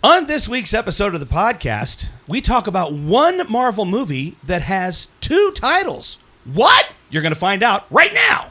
On this week's episode of the podcast, we talk about one Marvel movie that has two titles. What? You're going to find out right now.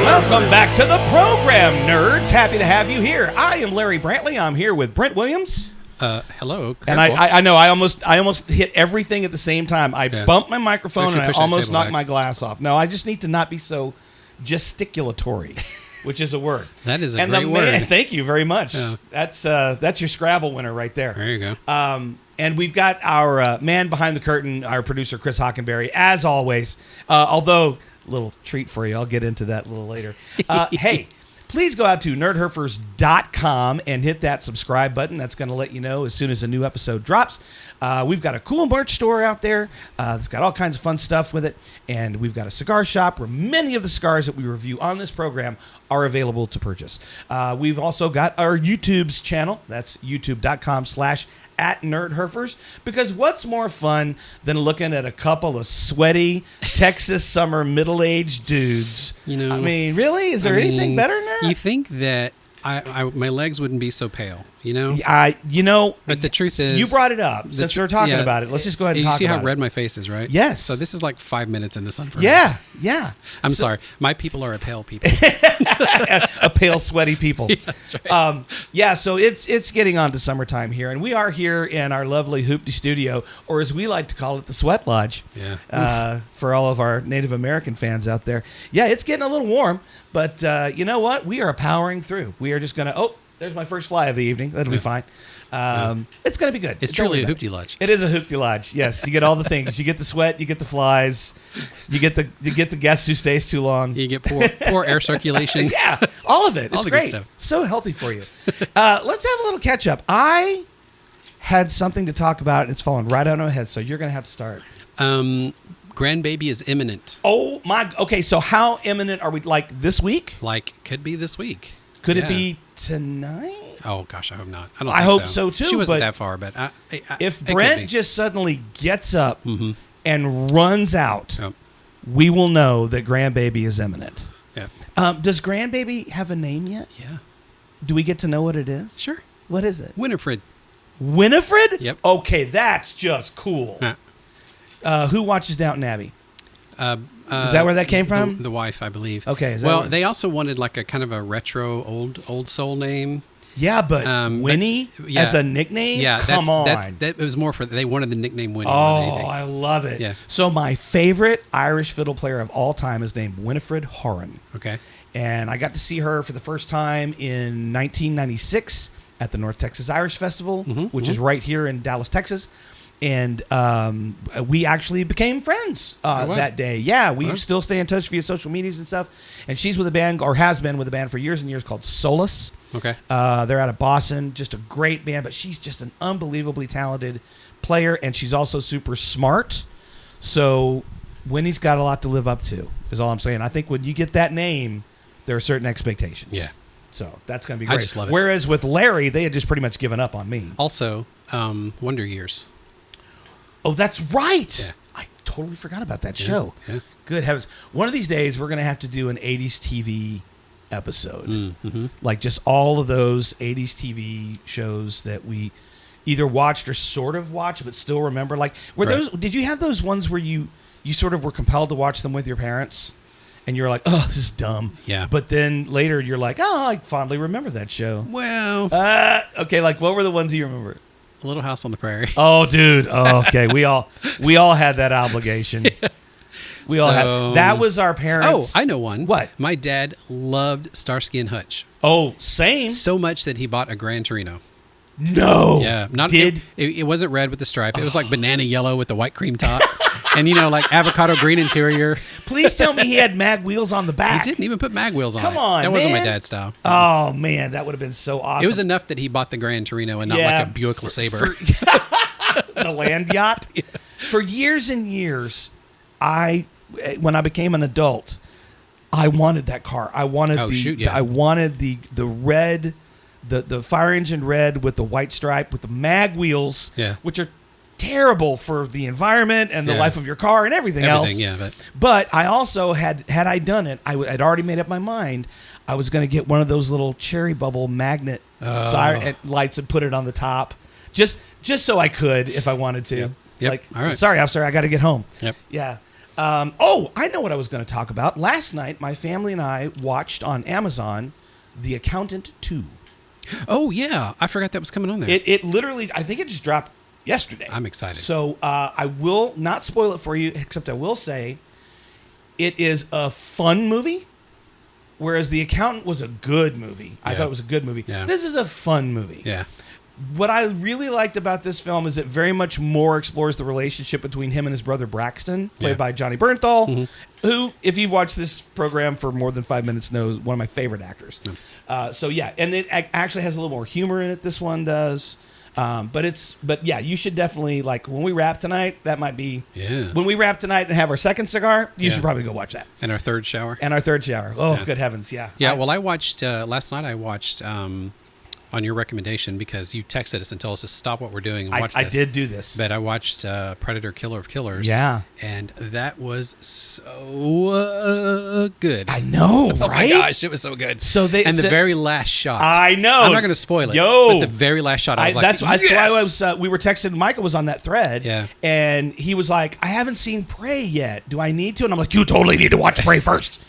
Welcome back to the program, nerds. Happy to have you here. I am Larry Brantley. I'm here with Brent Williams. Hello. And I know I almost hit everything at the same time. I bumped my microphone and I almost knocked my glass off. No, I just need to not be so gesticulatory, which is a word. That is a great word. Thank you very much. Yeah. That's your Scrabble winner right there. There you go. And we've got our man behind the curtain, our producer, Chris Hockenberry, as always. Although, little treat for you. I'll get into that a little later. Hey, please go out to nerdherfers.com and hit that subscribe button. That's going to let you know as soon as a new episode drops. We've got a cool merch store out there. It's got all kinds of fun stuff with it. And we've got a cigar shop where many of the cigars that we review on this program are available to purchase. We've also got our YouTube's channel. That's youtube.com/@nerdherfers. Because what's more fun than looking at a couple of sweaty Texas summer middle-aged dudes? You know, I mean, really? Is there anything better than that? You think that my legs wouldn't be so pale, you know? But the truth is, you brought it up since we're talking about it. Let's just go ahead and talk about it. You see how red my face is, right? Yes. So this is like 5 minutes in the sun for me. Yeah. I'm sorry. My people are a pale people. A pale, sweaty people. Yeah, that's right. So it's getting on to summertime here, and we are here in our lovely Hoopty studio, or as we like to call it, the Sweat Lodge. Yeah. For all of our Native American fans out there. Yeah, it's getting a little warm, but you know what? We are powering through. We are just going to, there's my first fly of the evening. That'll be fine. It's going to be good. It's truly a Hoopty Lodge. It is a Hoopty Lodge. Yes, you get all the things. You get the sweat. You get the flies. You get the guest who stays too long. You get poor air circulation. Yeah, all of it. All it's the great. good stuff. So healthy for you. Let's have a little catch up. I had something to talk about. It's fallen right on my head, so you're going to have to start. Grandbaby is imminent. Oh my. Okay, so how imminent are we? Like this week? Like could be this week. Could it be tonight? Oh gosh, I hope not. I hope so too. She wasn't that far, but if Brent just suddenly gets up and runs out, we will know that Grandbaby is imminent. Yeah. Does Grandbaby have a name yet? Yeah. Do we get to know what it is? Sure. What is it? Winifred. Winifred? Yep. Okay, that's just cool. Who watches Downton Abbey? Is that where that came from? The wife, I believe. Okay. They also wanted like a kind of a retro old soul name. Yeah, but Winnie as a nickname? Yeah, come on. That was more for, they wanted the nickname Winnie. Oh, I love it. Yeah. So my favorite Irish fiddle player of all time is named Winifred Horan. Okay. And I got to see her for the first time in 1996 at the North Texas Irish Festival, which is right here in Dallas, Texas. And we actually became friends that day. Yeah, we still stay in touch via social medias and stuff. And she's with a band, or has been with a band for years and years, called Solace. Okay. They're out of Boston. Just a great band, but she's just an unbelievably talented player, and she's also super smart. So Winnie's got a lot to live up to, is all I'm saying. I think when you get that name, there are certain expectations. Yeah. So that's going to be great. I just love it. Whereas with Larry, they had just pretty much given up on me. Also, Wonder Years. Oh, that's right. Yeah. I totally forgot about that show. Yeah. Good heavens. One of these days, we're going to have to do an 80s TV episode. Like just all of those 80s TV shows that we either watched or sort of watched, but still remember. Like, did you have those ones where you sort of were compelled to watch them with your parents? And you're like, oh, this is dumb. Yeah. But then later, you're like, oh, I fondly remember that show. Well. Okay, like what were the ones you remember? Little House on the Prairie. Oh, dude. Oh, okay. We all had that obligation. We all had. That was our parents. Oh, I know one. What? My dad loved Starsky and Hutch. Oh, same. So much that he bought a Gran Torino. No. Yeah. Did it wasn't red with the stripe. It was like banana yellow with the white cream top. And, like avocado green interior. Please tell me he had mag wheels on the back. He didn't even put mag wheels on Come it. on, That wasn't my dad's style. Oh, man. That would have been so awesome. It was enough that he bought the Gran Torino and not like a Buick LeSabre. The land yacht. Yeah. For years and years, when I became an adult, I wanted that car. I wanted I wanted the red, the fire engine red with the white stripe with the mag wheels, which are terrible for the environment and the life of your car and everything else. Yeah, but I also had I done it, I'd already made up my mind. I was going to get one of those little cherry bubble magnet lights and put it on the top, just so I could if I wanted to. Yep. Like, all right. Sorry, officer, I got to get home. Yep. Yeah. I know what I was going to talk about. Last night, my family and I watched on Amazon The Accountant 2. Oh, yeah. I forgot that was coming on there. It literally, I think it just dropped yesterday. I'm excited. So I will not spoil it for you, except I will say it is a fun movie, whereas The Accountant was a good movie. I thought it was a good movie. Yeah. This is a fun movie. Yeah. What I really liked about this film is it very much more explores the relationship between him and his brother Braxton, played by Johnny Bernthal, who, if you've watched this program for more than 5 minutes, knows one of my favorite actors. And it actually has a little more humor in it. This one does. But you should definitely, like, when we wrap tonight, that might be, when we wrap tonight and have our second cigar, you should probably go watch that. And our third shower. Oh, good heavens. Yeah. Well, I watched, last night I watched, on your recommendation, because you texted us and told us to stop what we're doing and watch this. I did do this. But I watched Predator Killer of Killers. Yeah. And that was so good. I know, right? Oh my gosh, it was so good. The very last shot. I know. I'm not going to spoil it. But the very last shot, I was like, that's why we were texting. Michael was on that thread. Yeah. And he was like, I haven't seen Prey yet. Do I need to? And I'm like, you totally need to watch Prey first.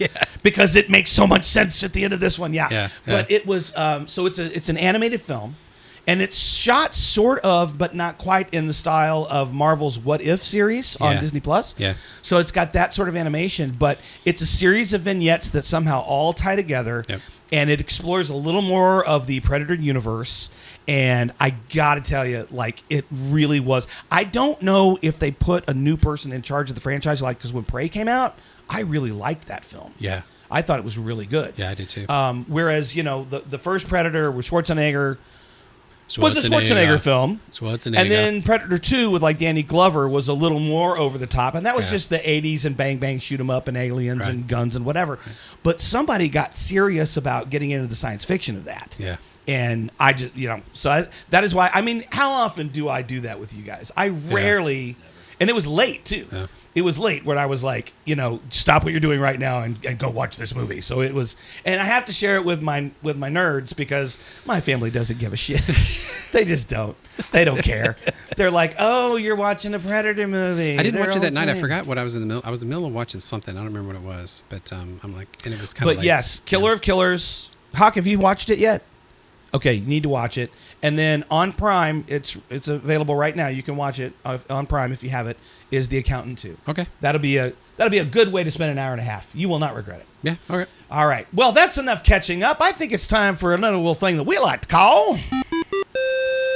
Because it makes so much sense at the end of this one. Yeah. But it was, so it's an animated film, and it's shot sort of, but not quite in the style of Marvel's What If series on Disney Plus. Yeah. So it's got that sort of animation, but it's a series of vignettes that somehow all tie together, and it explores a little more of the Predator universe. And I gotta tell you, like, it really was. I don't know if they put a new person in charge of the franchise, like, because when Prey came out, I really liked that film. Yeah. I thought it was really good. Yeah, I did too. Whereas, the first Predator with Schwarzenegger was a Schwarzenegger film. And then Predator 2 with, like, Danny Glover was a little more over the top. And that was just the 80s and bang, bang, shoot 'em up and aliens and guns and whatever. Right. But somebody got serious about getting into the science fiction of that. Yeah. And I just, that is why, I mean, how often do I do that with you guys? I rarely, and it was late too. Yeah. It was late when I was like, stop what you're doing right now and go watch this movie. So it was, and I have to share it with my nerds because my family doesn't give a shit. They just don't. They don't care. They're like, oh, you're watching a Predator movie. I didn't watch it that night. I forgot what I was in the middle. I was in the middle of watching something. I don't remember what it was, but I'm like, and it was kind of. But yes, Killer of Killers. Hawk, have you watched it yet? Okay, you need to watch it. And then on Prime, it's available right now. You can watch it on Prime if you have it. Is The Accountant 2. Okay. That'll be a good way to spend an hour and a half. You will not regret it. Yeah. Okay. All right. Well, that's enough catching up. I think it's time for another little thing that we like to call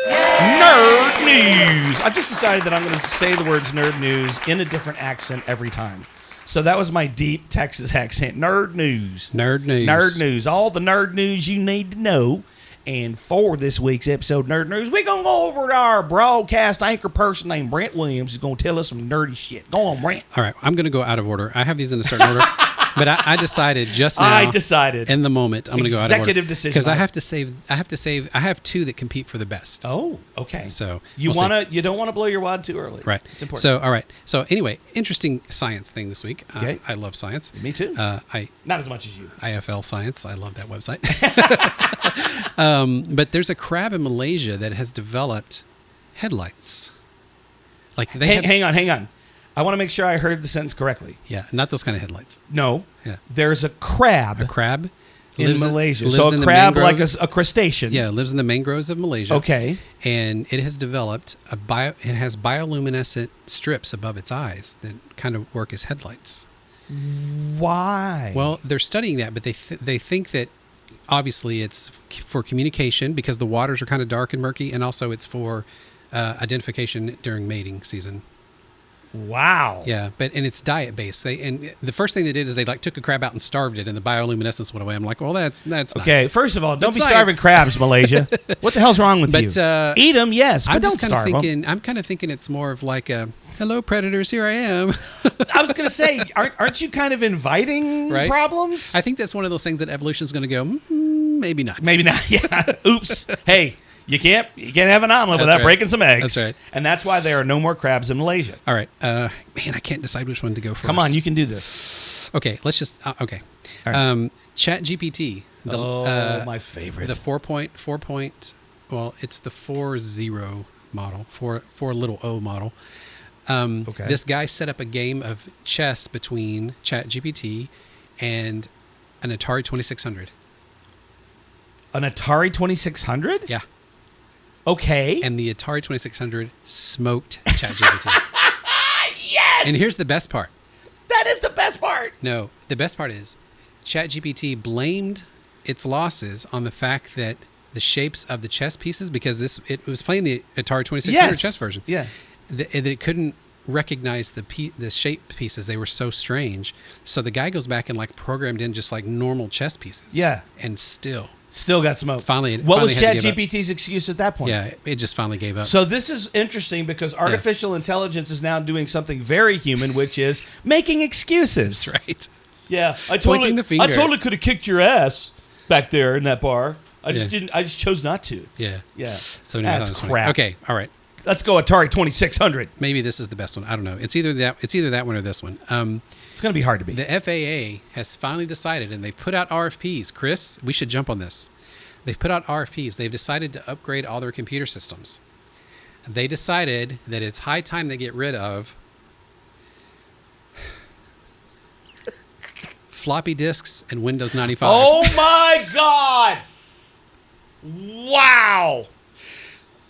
Nerd News. I've just decided that I'm going to say the words Nerd News in a different accent every time. So that was my deep Texas accent. Nerd News. Nerd News. Nerd News. All the nerd news you need to know. And for this week's episode of Nerd News, we're going to go over to our broadcast anchor person named Brent Williams. He's going to tell us some nerdy shit. Go on, Brent. All right. I'm going to go out of order. I have these in a certain order. But I decided just now. I decided. In the moment, I'm going to go out of order. Executive decision. Because I have to save. I have two that compete for the best. Oh, okay. So you don't want to blow your wad too early. Right. It's important. So, all right. So anyway, interesting science thing this week. Okay. I love science. Me too. Not as much as you. IFL Science. I love that website. But there's a crab in Malaysia that has developed headlights. Like hang on. I want to make sure I heard the sentence correctly. Yeah, not those kind of headlights. No. Yeah. There's a crab. A crab in Malaysia. So a crab like a crustacean. Yeah, lives in the mangroves of Malaysia. Okay. And it has developed it has bioluminescent strips above its eyes that kind of work as headlights. Why? Well, they're studying that, but they think that obviously it's for communication because the waters are kind of dark and murky, and also it's for identification during mating season. Wow. Yeah, and it's diet based. And the first thing they did is they took a crab out and starved it, and the bioluminescence went away. I'm like, well, that's okay. Nice. First of all, don't be starving crabs, Malaysia. What the hell's wrong with you? Eat them, yes, but don't starve them. I'm kind of thinking it's more of like a hello, predators, here I am. I was going to say, aren't you kind of inviting problems? I think that's one of those things that evolution's going to go, maybe not. Maybe not. Yeah. Oops. Hey. You can't have an omelet without breaking some eggs. That's right. And that's why there are no more crabs in Malaysia. All right. Man, I can't decide which one to go first. Come on, you can do this. Okay, let's just okay. All right. ChatGPT. My favorite. The 4.4 well, it's the 4.0 model, 4 little o model. Okay. This guy set up a game of chess between ChatGPT and an Atari 2600. An Atari 2600? Yeah. Okay. And the Atari 2600 smoked ChatGPT. Yes! And here's the best part. That is the best part. No, the best part is ChatGPT blamed its losses on the fact that the shapes of the chess pieces, because it was playing the Atari 2600 chess version. Yeah. That it couldn't recognize the shape pieces. They were so strange. So the guy goes back and like programmed in just like normal chess pieces. Yeah. And still got smoked. Finally, what was had to give up. ChatGPT's excuse at that point? Yeah, it just finally gave up. So this is interesting because artificial intelligence is now doing something very human, which is making excuses. That's right. Yeah, Pointing the finger. I totally could have kicked your ass back there in that bar. I just didn't. I just chose not to. Yeah. Yeah. So that's crap. Okay. All right. Let's go Atari 2600. Maybe this is the best one. I don't know. It's either that one or this one. It's going to be hard to beat. The FAA has finally decided, and they've put out RFPs. Chris, we should jump on this. They've put out RFPs. They've decided to upgrade all their computer systems. They decided that it's high time they get rid of floppy disks and Windows 95. Oh my God! Wow.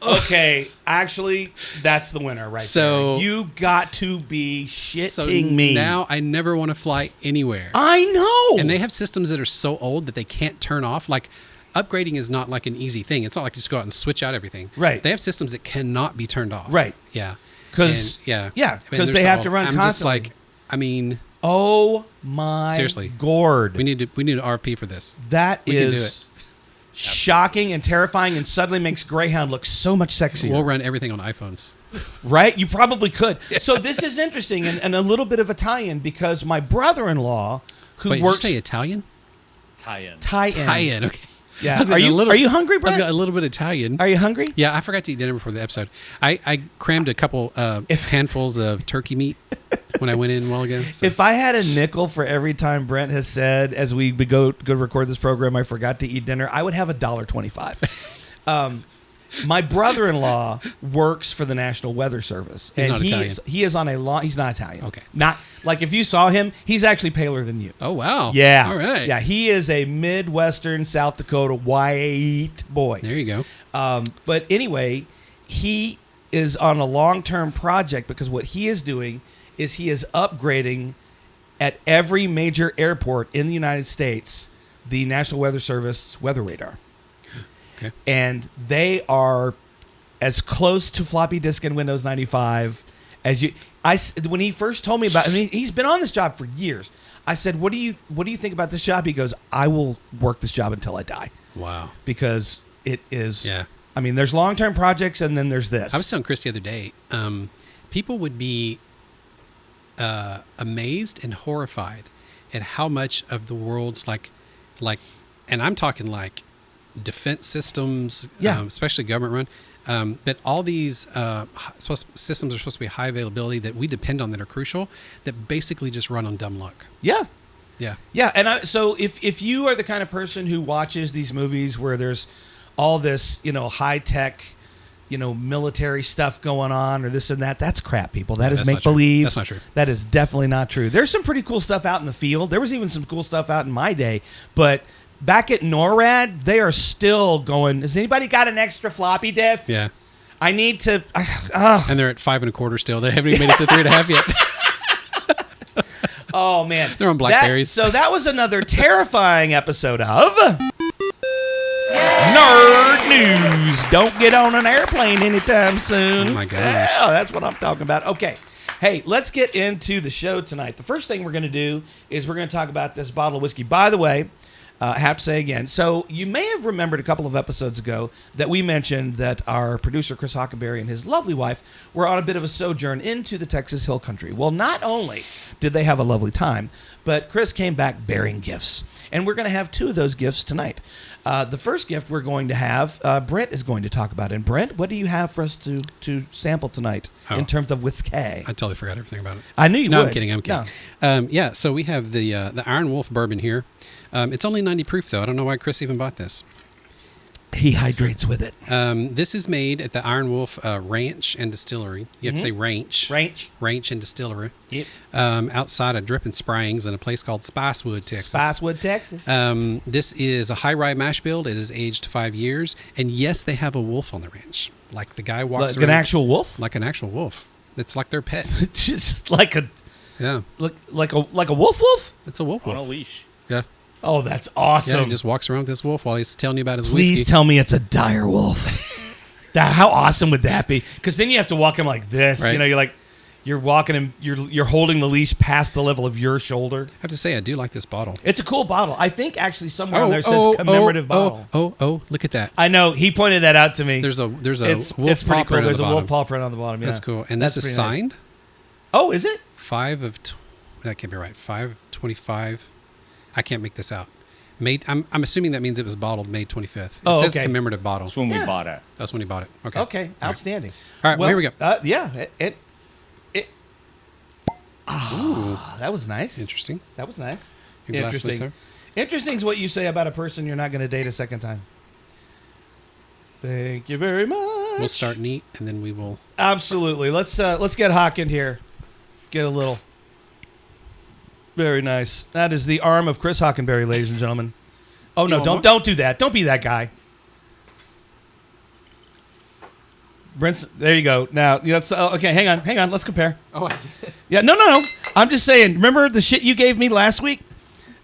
Okay, actually, that's the winner right there. You got to be shitting me. Now I never want to fly anywhere. I know. And they have systems that are so old that they can't turn off. Like, upgrading is not like an easy thing. It's not like you just go out and switch out everything. Right. They have systems that cannot be turned off. Right. Yeah. Because they have to run I'm constantly. just like, I mean, oh my seriously, gourd. we need an RFP for this. That we can do is shocking and terrifying, and suddenly makes Greyhound look so much sexier. We'll run everything on iPhones. Right? You probably could. So this is interesting and a little bit of a tie-in because my brother-in-law who Wait, works... Did you say Italian? Tie-in. Tie-in, okay. Yeah. Are you hungry, Brett? I've got a little bit of Italian. Are you hungry? Yeah, I forgot to eat dinner before the episode. I crammed a couple handfuls of turkey meat when I went in a while ago. So. If I had a nickel for every time Brent has said, as we go record this program, I forgot to eat dinner, I would have $1.25. My brother-in-law works for the National Weather Service. He's not Italian. He is on a long... He's not Italian. Okay. Not... Like, if you saw him, he's actually paler than you. Oh, wow. Yeah. All right. Yeah, he is a Midwestern, South Dakota white boy. There you go. But anyway, he is on a long-term project because what he is doing is he is upgrading at every major airport in the United States the National Weather Service weather radar. Okay. And they are as close to floppy disk and Windows 95 as you... When he first told me about... I mean, he's been on this job for years. I said, what do you think about this job? He goes, I will work this job until I die. Wow. Because it is... Yeah. I mean, there's long-term projects and then there's this. I was telling Chris the other day, people would be amazed and horrified at how much of the world's like, and I'm talking like defense systems, especially government run. But all these systems are supposed to be high availability that we depend on that are crucial, that basically just run on dumb luck. Yeah. Yeah. Yeah. And so if you are the kind of person who watches these movies where there's all this, high tech, military stuff going on or this and that, that's crap, people. That is make believe. That's not true. That is definitely not true. There's some pretty cool stuff out in the field. There was even some cool stuff out in my day, but back at NORAD, they are still going, has anybody got an extra floppy disk? Yeah. I need to... And they're at 5 1/4 still. They haven't even made it to 3.5 yet. Oh, man. They're on Blackberries. So that was another terrifying episode of... Nerd News. Don't get on an airplane anytime soon. Oh, my gosh. Yeah, that's what I'm talking about. Okay. Hey, let's get into the show tonight. The first thing we're going to do is we're going to talk about this bottle of whiskey. By the way... I have to say again. So you may have remembered a couple of episodes ago that we mentioned that our producer, Chris Hockenberry, and his lovely wife were on a bit of a sojourn into the Texas Hill Country. Well, not only did they have a lovely time, but Chris came back bearing gifts. And we're going to have 2 of those gifts tonight. The first gift we're going to have, Brent is going to talk about. And Brent, what do you have for us to sample tonight in terms of whiskey? I totally forgot everything about it. I knew you would. I'm kidding. No. So we have the Iron Wolf Bourbon here. It's only 90 proof, though. I don't know why Chris even bought this. He hydrates with it. This is made at the Iron Wolf Ranch and Distillery. You have to say ranch. Ranch and Distillery. Yep. Outside of Dripping Springs in a place called Spicewood, Texas. Spicewood, Texas. This is a high rye mash bill. It is aged 5 years. And yes, they have a wolf on the ranch. Like the guy walks around. Like an actual wolf? Like an actual wolf. It's like their pet. It's just like a... Yeah. Like a wolf? It's a wolf. On a leash. Yeah. Oh, that's awesome. Yeah, he just walks around with this wolf while he's telling you about his whiskey. Please tell me it's a dire wolf. How awesome would that be? Because then you have to walk him like this. Right. You know, you're walking him, you're holding the leash past the level of your shoulder. I have to say, I do like this bottle. It's a cool bottle. I think actually somewhere on there says commemorative bottle. Look at that. I know. He pointed that out to me. There's a wolf paw cool. print There's on the bottom. a wolf paw print on the bottom. Yeah. That's cool. And this is signed. Nice. Oh, is it? 5 of... That can't be right. 5 of 25. I can't make this out. I'm assuming that means it was bottled May 25th. It says commemorative bottle. That's when we bought it. That's when he bought it. Okay. Okay. Outstanding. All right. Well, here we go. Yeah. That was nice. Interesting. That was nice. Your glass, please, sir. Interesting is what you say about a person you're not going to date a second time. Thank you very much. We'll start neat, and then we will... Absolutely. Let's get Hawk in here. Get a little... Very nice. That is the arm of Chris Hockenberry, ladies and gentlemen. Oh, no, don't do that. Don't be that guy. Brent's, there you go. Now, okay, hang on. Let's compare. Oh, I did. Yeah, no. I'm just saying, remember the shit you gave me last week?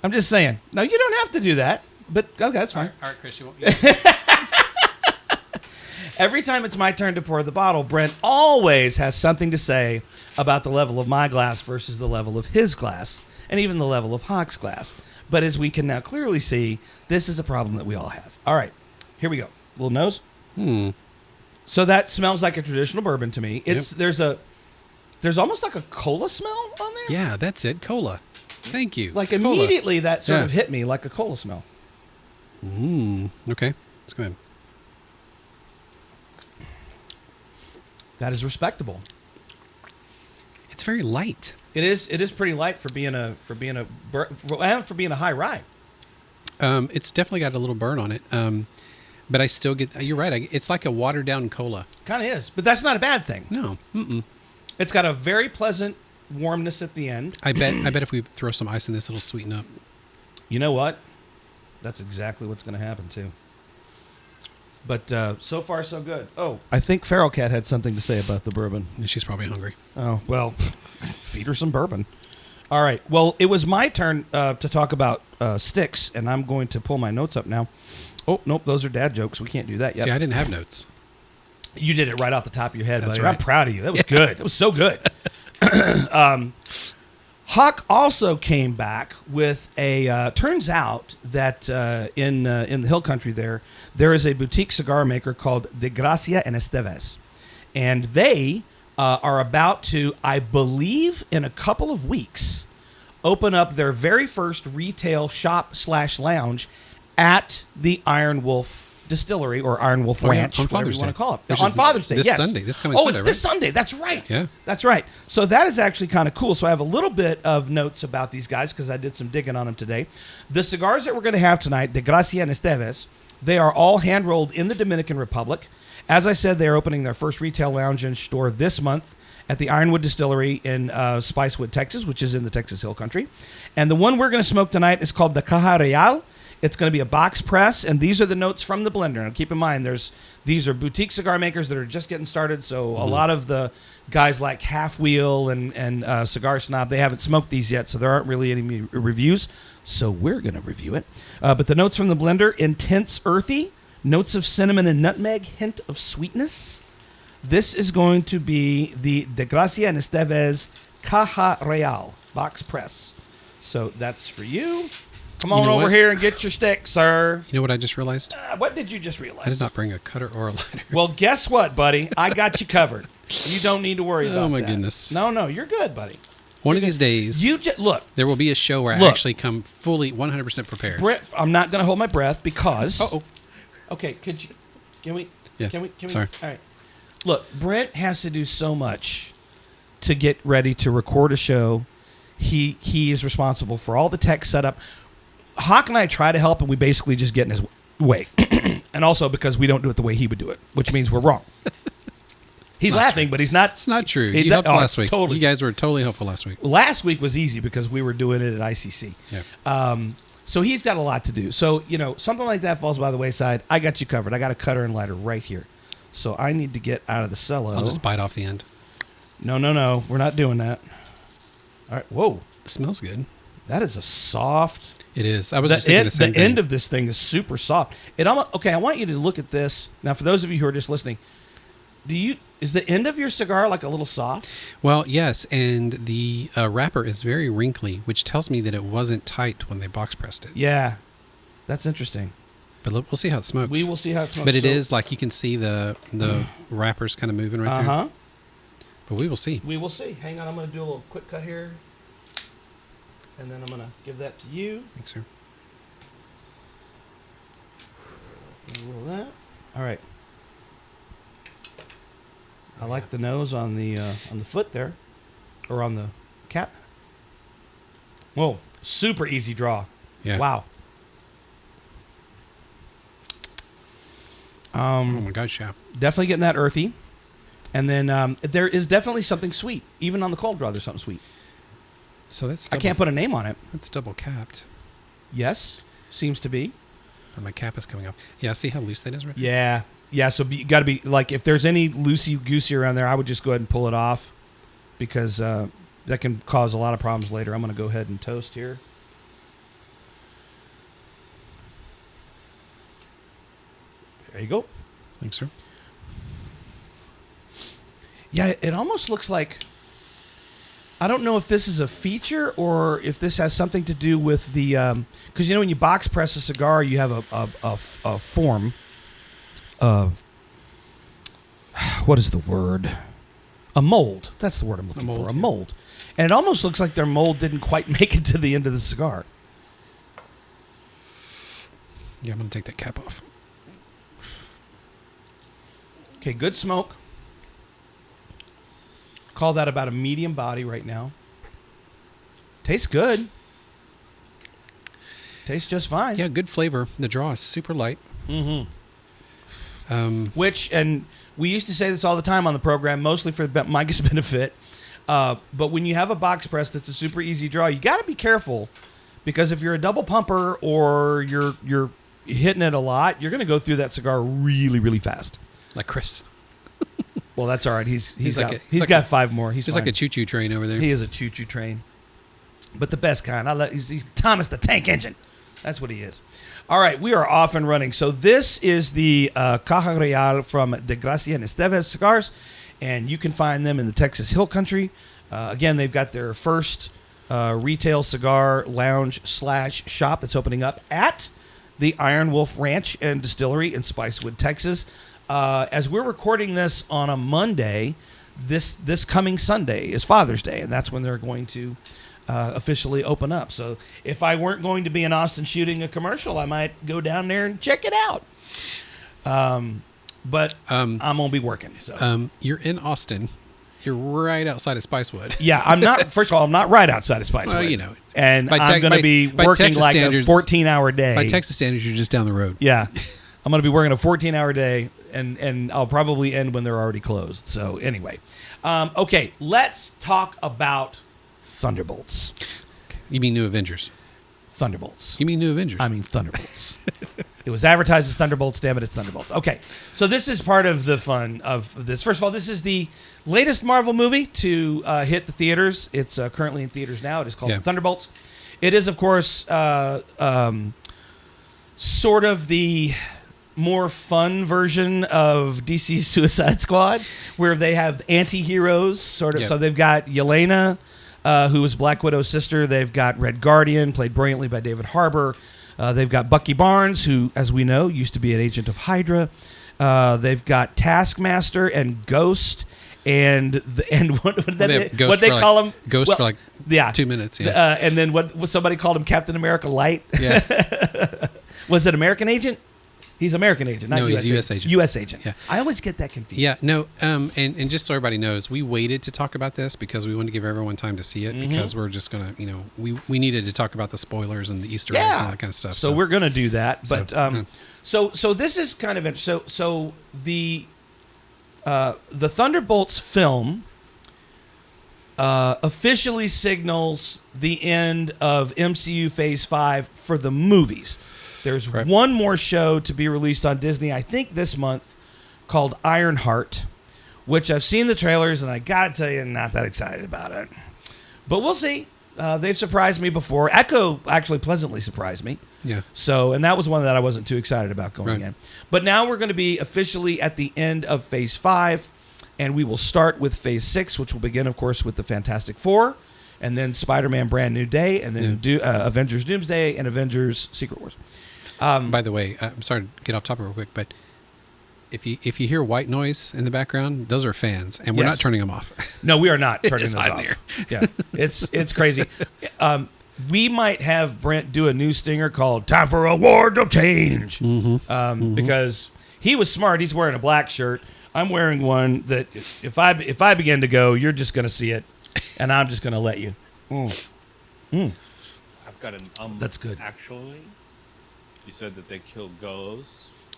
I'm just saying. No, you don't have to do that. But, okay, that's fine. All right, Chris, you won't... Every time it's my turn to pour the bottle, Brent always has something to say about the level of my glass versus the level of his glass, and even the level of Hawk's glass. But as we can now clearly see, this is a problem that we all have. All right, here we go. Little nose. So that smells like a traditional bourbon to me. It's there's almost like a cola smell on there. Yeah, that's it. Cola. Thank you. Like immediately that sort of hit me like a cola smell. Okay, let's go ahead. That is respectable. It's very light. It is pretty light for being a high rye. It's definitely got a little burn on it. But I still get. You're right. It's like a watered down cola. Kind of is, but that's not a bad thing. No. It's got a very pleasant warmness at the end. I bet if we throw some ice in this, it'll sweeten up. You know what? That's exactly what's going to happen too. But so far, so good. Oh, I think Feral Cat had something to say about the bourbon. She's probably hungry. Oh, well, feed her some bourbon. All right. Well, it was my turn to talk about sticks, and I'm going to pull my notes up now. Oh, nope, those are dad jokes. We can't do that yet. See, I didn't have notes. You did it right off the top of your head, That's buddy. right. I'm proud of you. That was good. It was so good. Hawk also came back with a. Turns out that in the Hill Country there is a boutique cigar maker called De Gracia and Esteves, and they are about to, I believe, in a couple of weeks, open up their very first retail shop/lounge at the Iron Wolf Distillery or Iron Wolf Ranch, on whatever Father's you want to Day. call it. On Father's Day, this yes. Sunday, this coming Sunday. Sunday, It's this right? Sunday. That's right. Yeah. That's right. So that is actually kind of cool. So I have a little bit of notes about these guys because I did some digging on them today. The cigars that we're going to have tonight, De Gracia and Esteves, they are all hand-rolled in the Dominican Republic. As I said, they're opening their first retail lounge and store this month at the Ironwood Distillery in Spicewood, Texas, which is in the Texas Hill Country. And the one we're going to smoke tonight is called the Caja Real. It's going to be a box press, and these are the notes from the blender. And keep in mind, these are boutique cigar makers that are just getting started, so a lot of the guys like Half Wheel and Cigar Snob, they haven't smoked these yet, so there aren't really any reviews. So we're going to review it. But the notes from the blender, intense earthy, notes of cinnamon and nutmeg, hint of sweetness. This is going to be the De Gracia and Esteves Caja Real box press. So that's for you. Come on over here and get your stick, sir. You know what I just realized? What did you just realize? I did not bring a cutter or a lighter. Well, guess what, buddy? I got you covered. You don't need to worry about that. Oh, my goodness. No, you're good, buddy. One of these days, look. There will be a show where I actually come fully 100% prepared. Brett, I'm not going to hold my breath because... Uh-oh. Okay, can we? Yeah. Can we? Sorry. All right. Look, Brent has to do so much to get ready to record a show. He is responsible for all the tech setup. Hawk and I try to help, and we basically just get in his way. And also because we don't do it the way he would do it, which means we're wrong. He's laughing, but he's not. It's not true. You helped last week. Totally. You guys were totally helpful last week. Last week was easy because we were doing it at ICC. Yeah. So he's got a lot to do. So, something like that falls by the wayside. I got you covered. I got a cutter and lighter right here. So I need to get out of the cello. I'll just bite off the end. No. We're not doing that. All right. Whoa. It smells good. That is a soft. It is. I was just thinking the same thing. The end of this thing is super soft. Okay, I want you to look at this. Now, for those of you who are just listening, is the end of your cigar like a little soft? Well, yes, and the wrapper is very wrinkly, which tells me that it wasn't tight when they box pressed it. Yeah, that's interesting. But we'll see how it smokes. We will see how it smokes. But it is like you can see the wrappers kind of moving right there. But we will see. We will see. Hang on, I'm going to do a little quick cut here. And then I'm going to give that to you. Thanks, sir. A little of that. All right. I like the nose on the foot there, or on the cap. Whoa, super easy draw. Yeah. Wow. Oh my gosh, yeah. Definitely getting that earthy, and then there is definitely something sweet. Even on the cold draw, there's something sweet. So that's. I can't put a name on it. That's double capped. Yes, seems to be. But my cap is coming off. Yeah, see how loose that is right there? Yeah. So you got to be like, if there's any loosey goosey around there, I would just go ahead and pull it off, because that can cause a lot of problems later. I'm going to go ahead and toast here. There you go. Thanks, sir. Yeah, it almost looks like, I don't know if this is a feature or if this has something to do with the, because when you box press a cigar, you have a form of, what is the word? A mold. That's the word I'm looking for. A mold. And it almost looks like their mold didn't quite make it to the end of the cigar. Yeah, I'm going to take that cap off. Okay, good smoke. Call that about a medium body right now. Tastes good. Tastes just fine. Yeah, good flavor. The draw is super light. Mm-hmm. And we used to say this all the time on the program, mostly for Mike's benefit. But when you have a box press that's a super easy draw, you got to be careful, because if you're a double pumper or you're hitting it a lot, you're going to go through that cigar really, really fast. Like Chris. Well, that's all right. He's like got 5 more. He's like a choo-choo train over there. He is a choo-choo train, but the best kind. He's Thomas the Tank Engine. That's what he is. All right, we are off and running. So this is the Caja Real from De Gracia and Estevez Cigars, and you can find them in the Texas Hill Country. Again, they've got their first retail cigar lounge / shop that's opening up at the Iron Wolf Ranch and Distillery in Spicewood, Texas. As we're recording this on a Monday, this coming Sunday is Father's Day, and that's when they're going to officially open up. So if I weren't going to be in Austin shooting a commercial, I might go down there and check it out. But I'm going to be working. So you're in Austin. You're right outside of Spicewood. Yeah, I'm not. First of all, I'm not right outside of Spicewood. Well, you know. And I'm going to be working like a 14-hour day. By Texas standards, you're just down the road. Yeah. I'm going to be working a 14-hour day, and I'll probably end when they're already closed. So anyway. Okay, let's talk about Thunderbolts. You mean New Avengers? Thunderbolts. You mean New Avengers? I mean Thunderbolts. It was advertised as Thunderbolts. Damn it, it's Thunderbolts. Okay, so this is part of the fun of this. First of all, this is the latest Marvel movie to hit the theaters. It's currently in theaters now. It is called Thunderbolts. It is, of course, sort of the more fun version of DC's Suicide Squad, where they have anti-heroes, sort of. Yep. So they've got Yelena, who was Black Widow's sister. They've got Red Guardian, played brilliantly by David Harbour. They've got Bucky Barnes, who, as we know, used to be an agent of Hydra. They've got Taskmaster and Ghost. And what they call him? Ghost for 2 minutes. Yeah. And then what somebody called him Captain America Light. Yeah. Was it American Agent? He's American agent, not he's U.S. agent. U.S. agent. Yeah. I always get that confused. Yeah, no, and just so everybody knows, we waited to talk about this because we wanted to give everyone time to see it because we're just going to, we needed to talk about the spoilers and the Easter eggs and all that kind of stuff. So we're going to do that. But so this is kind of interesting. So the Thunderbolts film officially signals the end of MCU Phase 5 for the movies. There's one more show to be released on Disney, I think this month, called Ironheart, which I've seen the trailers, and I got to tell you, not that excited about it. But we'll see. They've surprised me before. Echo actually pleasantly surprised me. Yeah. So, and that was one that I wasn't too excited about going in. But now we're going to be officially at the end of Phase 5, and we will start with Phase 6, which will begin, of course, with the Fantastic Four, and then Spider-Man Brand New Day, and then Avengers Doomsday, and Avengers Secret Wars. By the way, I'm sorry to get off topic real quick, but if you hear white noise in the background, those are fans, and we're not turning them off. No, we are not turning those off. Here. Yeah, it's crazy. We might have Brent do a new stinger called "Time for a Wardrobe Change," because he was smart. He's wearing a black shirt. I'm wearing one that if I begin to go, you're just going to see it, and I'm just going to let you. I've got an That's good. Actually, you said that they killed Ghost.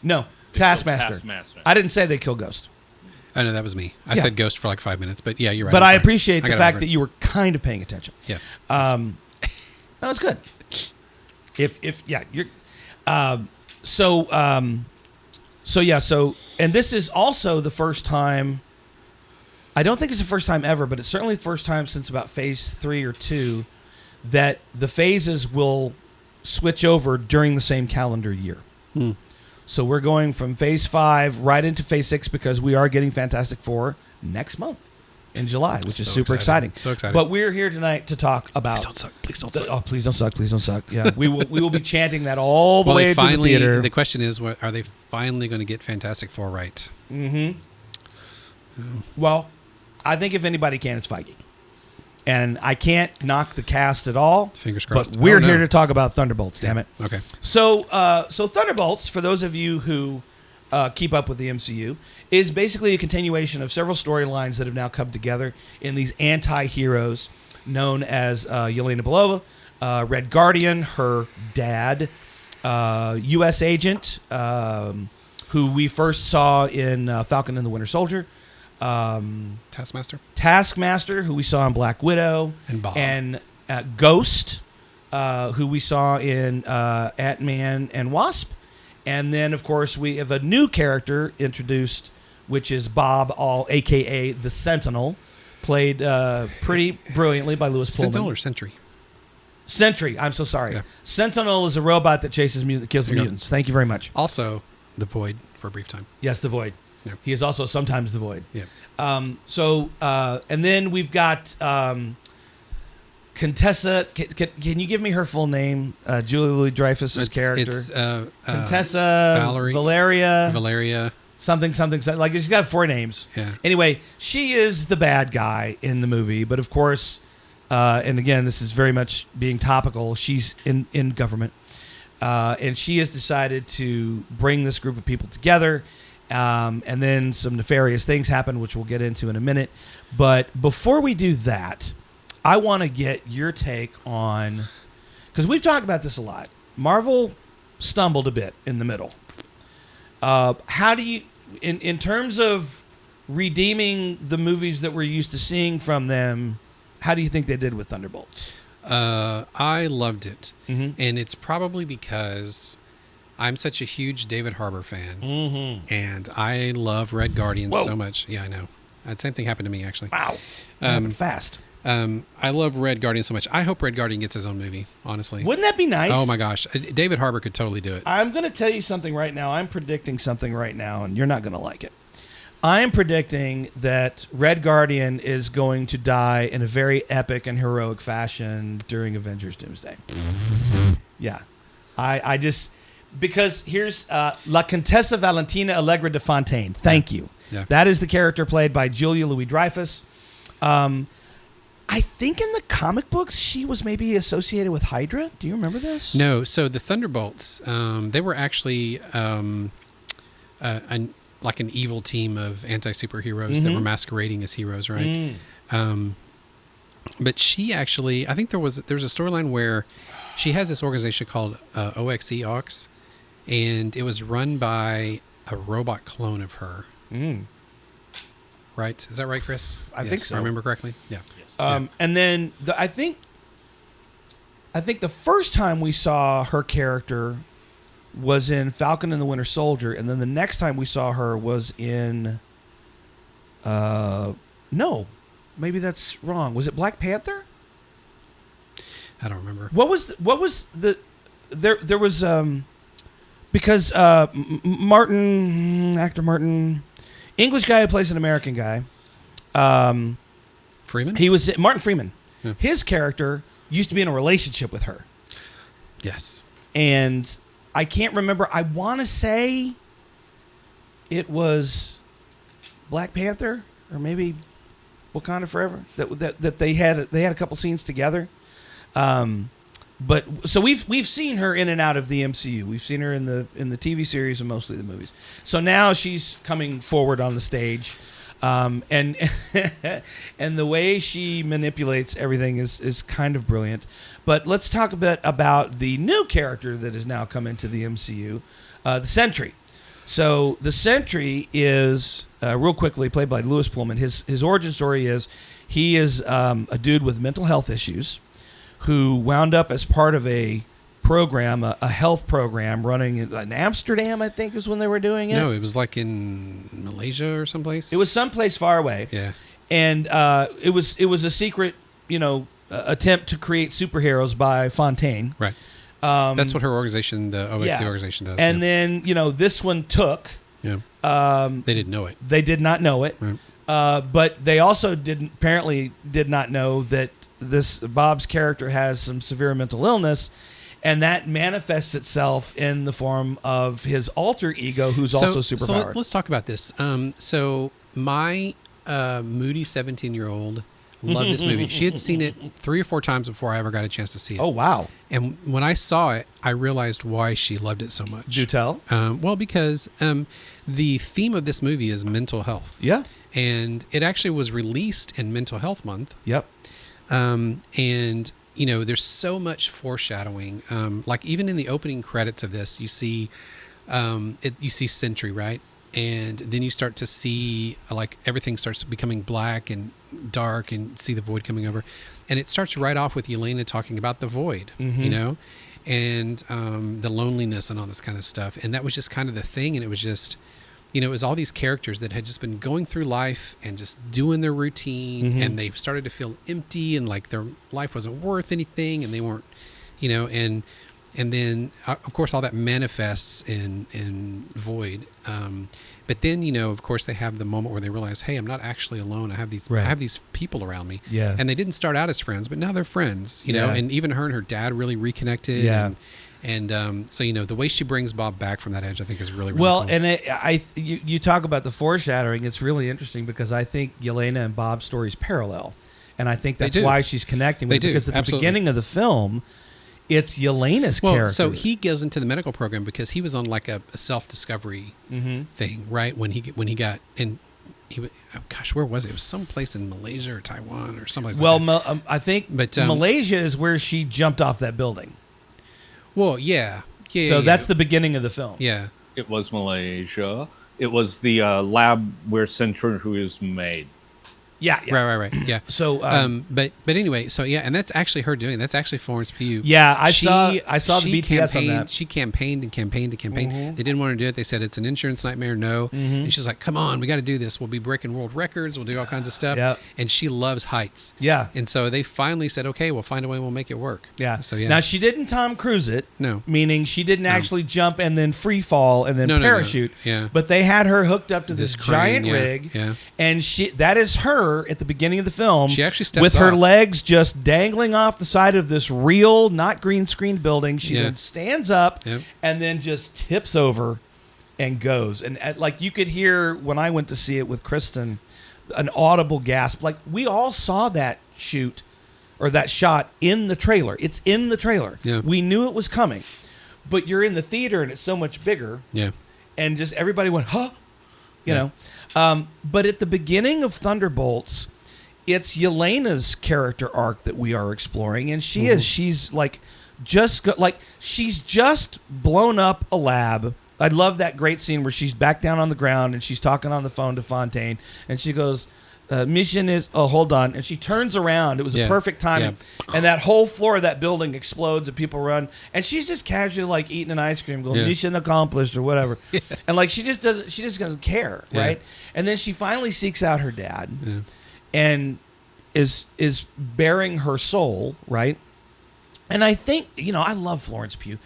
No, Taskmaster. I didn't say they kill Ghost. I know that was me. I said Ghost for like 5 minutes, but yeah, you're right. But I appreciate the fact that you were kind of paying attention. Yeah. No, it's good. You're. And this is also the first time. I don't think it's the first time ever, but it's certainly the first time since about Phase 3 or 2 that the phases will switch over during the same calendar year. So we're going from Phase 5 right into Phase 6 because we are getting Fantastic Four next month in July, which is super exciting. So exciting. But we're here tonight to talk about. Please don't suck. Please don't suck. Oh, please don't suck. Please don't suck. Yeah, we will be chanting that all the way to the theater. The question is, are they finally going to get Fantastic Four right? Well, I think if anybody can, it's Feige. And I can't knock the cast at all. Fingers crossed. But we're here to talk about Thunderbolts, damn it. Okay. So Thunderbolts, for those of you who keep up with the MCU, is basically a continuation of several storylines that have now come together in these anti-heroes known as Yelena Belova, Red Guardian, her dad, U.S. agent, who we first saw in Falcon and the Winter Soldier, Taskmaster, who we saw in Black Widow, and Bob, and Ghost, who we saw in Ant-Man and Wasp, and then of course we have a new character introduced, which is Bob, aka the Sentinel, played pretty brilliantly by Louis Pullman. Sentinel or Sentry? Sentry. I'm so sorry. Yeah. Sentinel is a robot that chases kills mutants. Thank you very much. Also, the Void for a brief time. Yes, the Void. Yeah. He is also sometimes the Void. Yeah. And then we've got Contessa. Can you give me her full name? Julia Louis-Dreyfus's character. It's Contessa Valeria. Something. Like she's got 4 names. Yeah. Anyway, she is the bad guy in the movie, but of course, and again, this is very much being topical. She's in government, and she has decided to bring this group of people together. And then some nefarious things happen, which we'll get into in a minute. But before we do that, I want to get your take on, because we've talked about this a lot. Marvel stumbled a bit in the middle. How do you, in terms of redeeming the movies that we're used to seeing from them, how do you think they did with Thunderbolts? I loved it. And it's probably because I'm such a huge David Harbour fan, and I love Red Guardian so much. Yeah, I know. The same thing happened to me, actually. Wow. Fast. I love Red Guardian so much. I hope Red Guardian gets his own movie, honestly. Wouldn't that be nice? Oh, my gosh. David Harbour could totally do it. I'm going to tell you something right now. I'm predicting something right now, and you're not going to like it. I am predicting that Red Guardian is going to die in a very epic and heroic fashion during Avengers Doomsday. Yeah. I just... Because here's La Contessa Valentina Allegra de Fontaine. Thank you. Yeah. That is the character played by Julia Louis-Dreyfus. I think in the comic books she was maybe associated with Hydra. Do you remember this? No. So the Thunderbolts, they were actually like an evil team of anti-superheroes that were masquerading as heroes, right? But she actually, I think there was a storyline where she has this organization called OXE, Ox, and it was run by a robot clone of her. Right? Is that right, Chris? I think so. If I remember correctly. Yeah. And then I think the first time we saw her character was in Falcon and the Winter Soldier, and then the next time we saw her was in no, maybe that's wrong. Was it Black Panther? I don't remember. What was the there was because actor Martin, English guy who plays an American guy, Freeman? He was Martin Freeman. Yeah. His character used to be in a relationship with her. Yes. And I can't remember. I want to say it was Black Panther or maybe Wakanda Forever that they had a couple scenes together. But so we've seen her in and out of the MCU. We've seen her in the TV series and mostly the movies. So now she's coming forward on the stage. And and the way she manipulates everything is kind of brilliant. But let's talk a bit about the new character that has now come into the MCU, the Sentry. So the Sentry is, real quickly, played by Lewis Pullman. His origin story is he is a dude with mental health issues who wound up as part of a program, a health program running in Amsterdam, I think is when they were doing it. No, it was like in Malaysia or someplace. It was someplace far away. Yeah. And it was a secret, attempt to create superheroes by Fontaine. Right. That's what her organization, the OXC organization, does. And then, this one took. Yeah. They didn't know it. They did not know it. Right. But they also did not know that this Bob's character has some severe mental illness, and that manifests itself in the form of his alter ego, who's also superpowered. So let's talk about this. So my moody 17-year-old loved this movie. She had seen it 3 or 4 times before I ever got a chance to see it. Oh, wow. And when I saw it, I realized why she loved it so much. Do tell. Well, because the theme of this movie is mental health. Yeah. And it actually was released in Mental Health Month. Yep. And there's so much foreshadowing. Like even in the opening credits of this, you see Sentry, right? And then you start to see like everything starts becoming black and dark, and see the void coming over. And it starts right off with Yelena talking about the void, and the loneliness and all this kind of stuff. And that was just kind of the thing. And it was just, it was all these characters that had just been going through life and just doing their routine, and they started to feel empty and like their life wasn't worth anything, and they weren't, and then of course all that manifests in void. But then, of course they have the moment where they realize, hey, I'm not actually alone. I have these people around me. Yeah. And they didn't start out as friends, but now they're friends, and even her and her dad really reconnected. Yeah. And so, the way she brings Bob back from that edge, I think is really, really well. cool. And you talk about the foreshadowing. It's really interesting because I think Yelena and Bob's stories parallel, and I think that's why she's connecting with it, because at the beginning of the film, it's Yelena's character. So he goes into the medical program because he was on like a self-discovery thing, right? When he got in. Where was it? It was someplace in Malaysia or Taiwan or someplace. Well, like that. I think Malaysia is where she jumped off that building. Well, yeah. So that's the beginning of the film. Yeah. It was Malaysia. It was the lab where Sentry was made. Yeah. Right. Yeah. So, but anyway, so yeah, and that's actually her doing. That's actually Florence Pugh. Yeah, I saw the BTS on that. She campaigned. Mm-hmm. They didn't want to do it. They said it's an insurance nightmare. No, and she's like, "Come on, we got to do this. We'll be breaking world records. We'll do all kinds of stuff." Yep. And she loves heights. Yeah. And so they finally said, "Okay, we'll find a way. We'll make it work." Yeah. So yeah. Now she didn't Tom Cruise it. No. Meaning she didn't actually jump and then free fall and then No. parachute. Yeah. But they had her hooked up to this crane, giant rig. Yeah. And that is her at the beginning of the film. She actually steps with her off. legs just dangling off the side of this real, not green screen building. She then stands up and then just tips over and goes. And like you could hear when I went to see it with Kristen, an audible gasp. Like we all saw that shoot or that shot in the trailer. It's in the trailer. Yeah. We knew it was coming. But you're in the theater and it's so much bigger. Yeah. And just everybody went, huh? You know. But at the beginning of Thunderbolts, it's Yelena's character arc that we are exploring, and she's like she's just blown up a lab. I love that great scene where she's back down on the ground and she's talking on the phone to Fontaine, and she goes, mission is hold on, and she turns around. It was a perfect timing, and that whole floor of that building explodes and people run, and she's just casually like eating an ice cream, going mission accomplished or whatever, and like she just doesn't care, right? And then she finally seeks out her dad, and is bearing her soul, right? And I think I love Florence Pugh.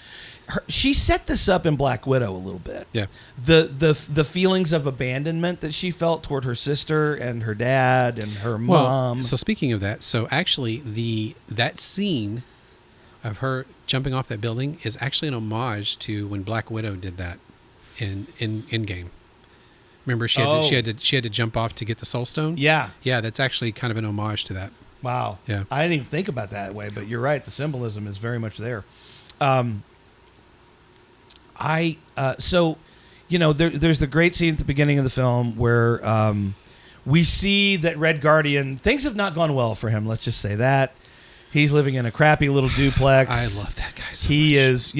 She set this up in Black Widow a little bit. Yeah. The feelings of abandonment that she felt toward her sister and her dad and her mom. So speaking of that, so actually that scene of her jumping off that building is actually an homage to when Black Widow did that in Endgame. Remember she had to jump off to get the Soul Stone? Yeah. Yeah, that's actually kind of an homage to that. Wow. Yeah. I didn't even think about that way, but you're right. The symbolism is very much there. There's the great scene at the beginning of the film where we see that Red Guardian, things have not gone well for him. Let's just say that. He's living in a crappy little duplex. I love that guy so He much. is,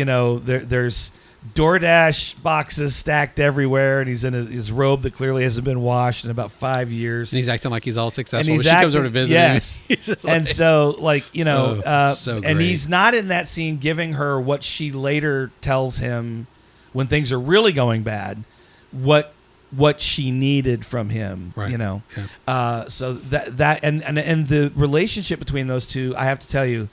there's DoorDash boxes stacked everywhere, and he's in his robe that clearly hasn't been washed in about 5 years. And he's acting like he's all successful. And She comes over to visit yes. him. And so, so and great. he's not in that scene giving her what she later tells him when things are really going bad, what she needed from him, Right. Yeah. So that and the relationship between those two, I have to tell you,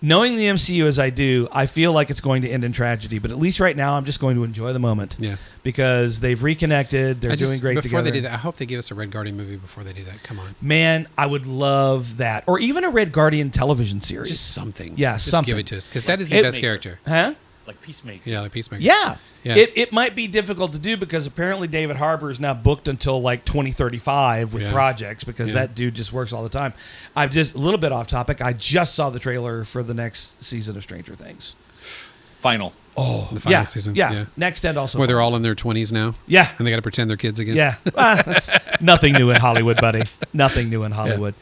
knowing the MCU as I do, I feel like it's going to end in tragedy. But at least right now, I'm just going to enjoy the moment. Yeah. Because they've reconnected. They're doing great before together. they do that, I hope they give us a Red Guardian movie before they do that. Come on. Man, I would love that. Or even a Red Guardian television series. Just something. Yeah, Just something. give it to us. Because that is the best character. Huh? Like Peacemaker. Yeah, like Peacemaker. Yeah. Yeah. It might be difficult to do because apparently David Harbour is now booked until like 2035 with projects because that dude just works all the time. I'm just a little bit off topic. I just saw the trailer for the next season of Stranger Things. Final. Oh, The final season. Yeah. Next end also. Where they're all in their 20s now. Yeah. And they got to pretend they're kids again. Yeah. That's nothing new in Hollywood, buddy. Nothing new in Hollywood.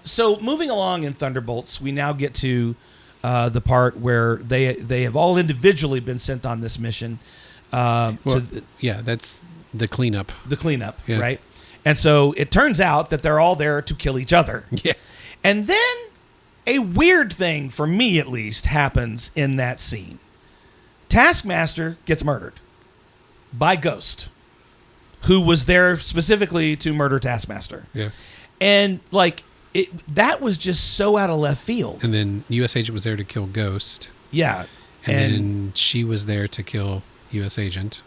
So moving along in Thunderbolts, we now get to the part where they have all individually been sent on this mission that's the cleanup. the cleanup, right? And so it turns out that they're all there to kill each other. Yeah. And then a weird thing, for me at least, happens in that scene. Taskmaster gets murdered by Ghost, who was there specifically to murder Taskmaster. Yeah. And that was just so out of left field. And then U.S. Agent was there to kill Ghost. Yeah. And then she was there to kill U.S. Agent.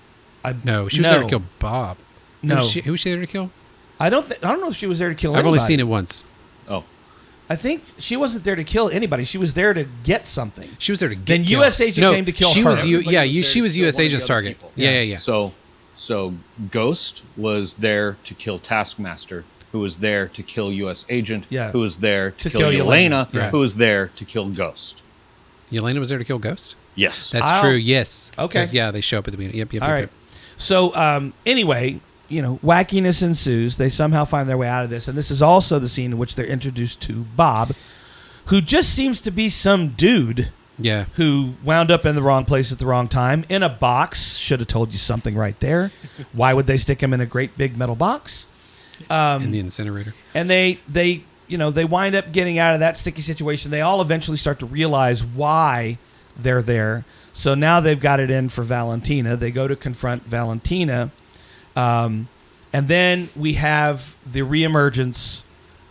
No, she was there to kill Bob. No. Who was she there to kill? I don't know if she was there to kill I've anybody. only seen it once. Oh. I think she wasn't there to kill anybody. She was there to get something. She was there to get Then killed. U.S. Agent came to kill she her. Was Everybody she was there to U.S. kill one of Agent's the other target. people. Yeah. So Ghost was there to kill Taskmaster, who was there to kill U.S. Agent, Yeah. who was there to kill kill Yelena. Yelena, Yeah. who was there to kill Ghost. Yelena was there to kill Ghost? Yes. That's true, yes. Okay. 'Cause, yeah, they show up at the beginning. Yep. All right. So anyway, wackiness ensues. They somehow find their way out of this. And this is also the scene in which they're introduced to Bob, who just seems to be some dude Yeah. who wound up in the wrong place at the wrong time in a box. Should have told you something right there. Why would they stick him in a great big metal box? In the incinerator. And they wind up getting out of that sticky situation. They all eventually start to realize why they're there. So now they've got it in for Valentina. They go to confront Valentina. And then we have the reemergence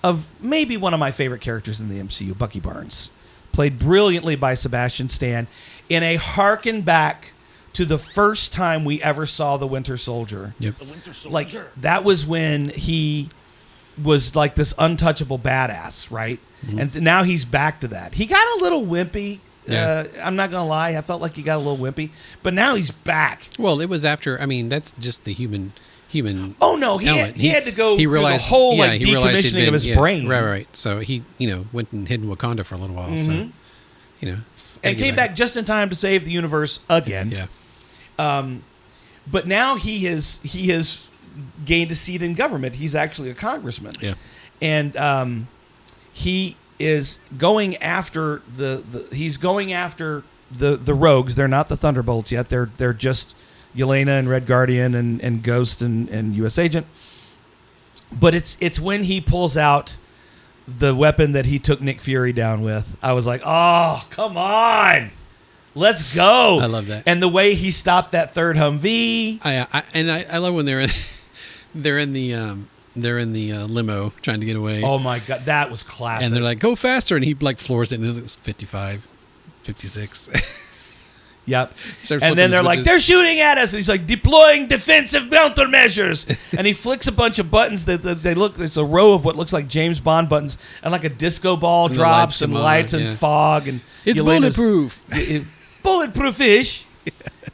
of maybe one of my favorite characters in the MCU, Bucky Barnes, played brilliantly by Sebastian Stan, in a harken back to the first time we ever saw the Winter Soldier. Yep. The Winter Soldier. Like, that was when he was like this untouchable badass, right? Mm-hmm. And now he's back to that. He got a little wimpy. Yeah. I'm not going to lie. I felt like he got a little wimpy. But now he's back. Well, it was after, I mean, that's just the human. Oh, no. He had to go through the whole decommissioning of his brain. Right. So he, went and hid in Wakanda for a little while. Mm-hmm. So, and came back just in time to save the universe again. Yeah. But now he has gained a seat in government. He's actually a congressman. Yeah. And he is going after the rogues. They're not the Thunderbolts yet. They're just Yelena and Red Guardian and Ghost and US Agent. But it's when he pulls out the weapon that he took Nick Fury down with. I was like, oh, come on. Let's go. I love that. And the way he stopped that third Humvee. I love when they're in the limo trying to get away. Oh my God, that was classic. And they're like, go faster. And he like floors it and it's 55, 56. Yep. And then they're like, they're shooting at us. And he's like, deploying defensive countermeasures. And he flicks a bunch of buttons that they look, it's a row of what looks like James Bond buttons. And like a disco ball and drops and lights and fog. And it's bulletproof. Bulletproof-ish.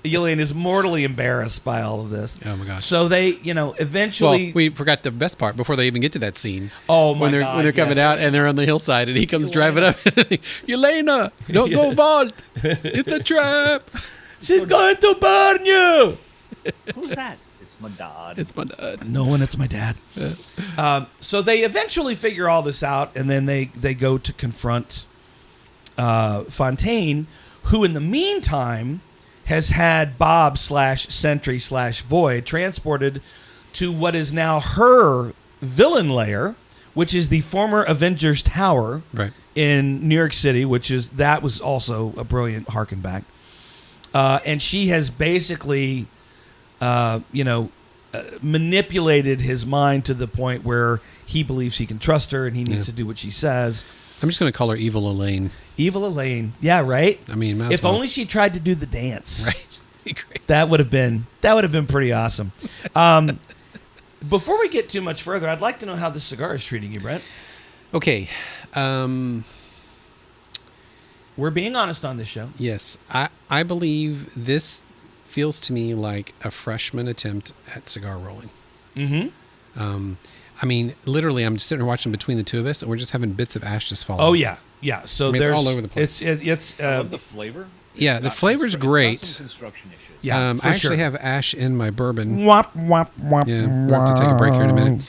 Yelena is mortally embarrassed by all of this. Oh my gosh! So they, eventually. Well, we forgot the best part before they even get to that scene. Oh my God! When they're coming out and they're on the hillside and he comes driving up. Yelena, don't go vault. It's a trap. She's going to burn you. Who's that? It's my dad. It's my dad. No one. It's my dad. So they eventually figure all this out, and then they go to confront Fontaine, who in the meantime has had Bob /Sentry /Void transported to what is now her villain lair, which is the former Avengers Tower in New York City, that was also a brilliant harken back. And she has basically, manipulated his mind to the point where he believes he can trust her and he needs to do what she says. I'm just going to call her Evil Elaine. Evil Elaine. Yeah, right? I mean, if only she tried to do the dance. Right. Great. That would have been pretty awesome. Before we get too much further, I'd like to know how this cigar is treating you, Brent. Okay. We're being honest on this show. Yes. I believe this feels to me like a freshman attempt at cigar rolling. Mm-hmm. I mean, literally, I'm just sitting here watching between the two of us, and we're just having bits of ash just fall. Oh, yeah. Yeah. So it's all over the place. It's I love the flavor. Yeah, the flavor's great. It's got some construction issues. Yeah, I actually have ash in my bourbon. Wop, wop, wop, yeah, we'll have to take a break here in a minute.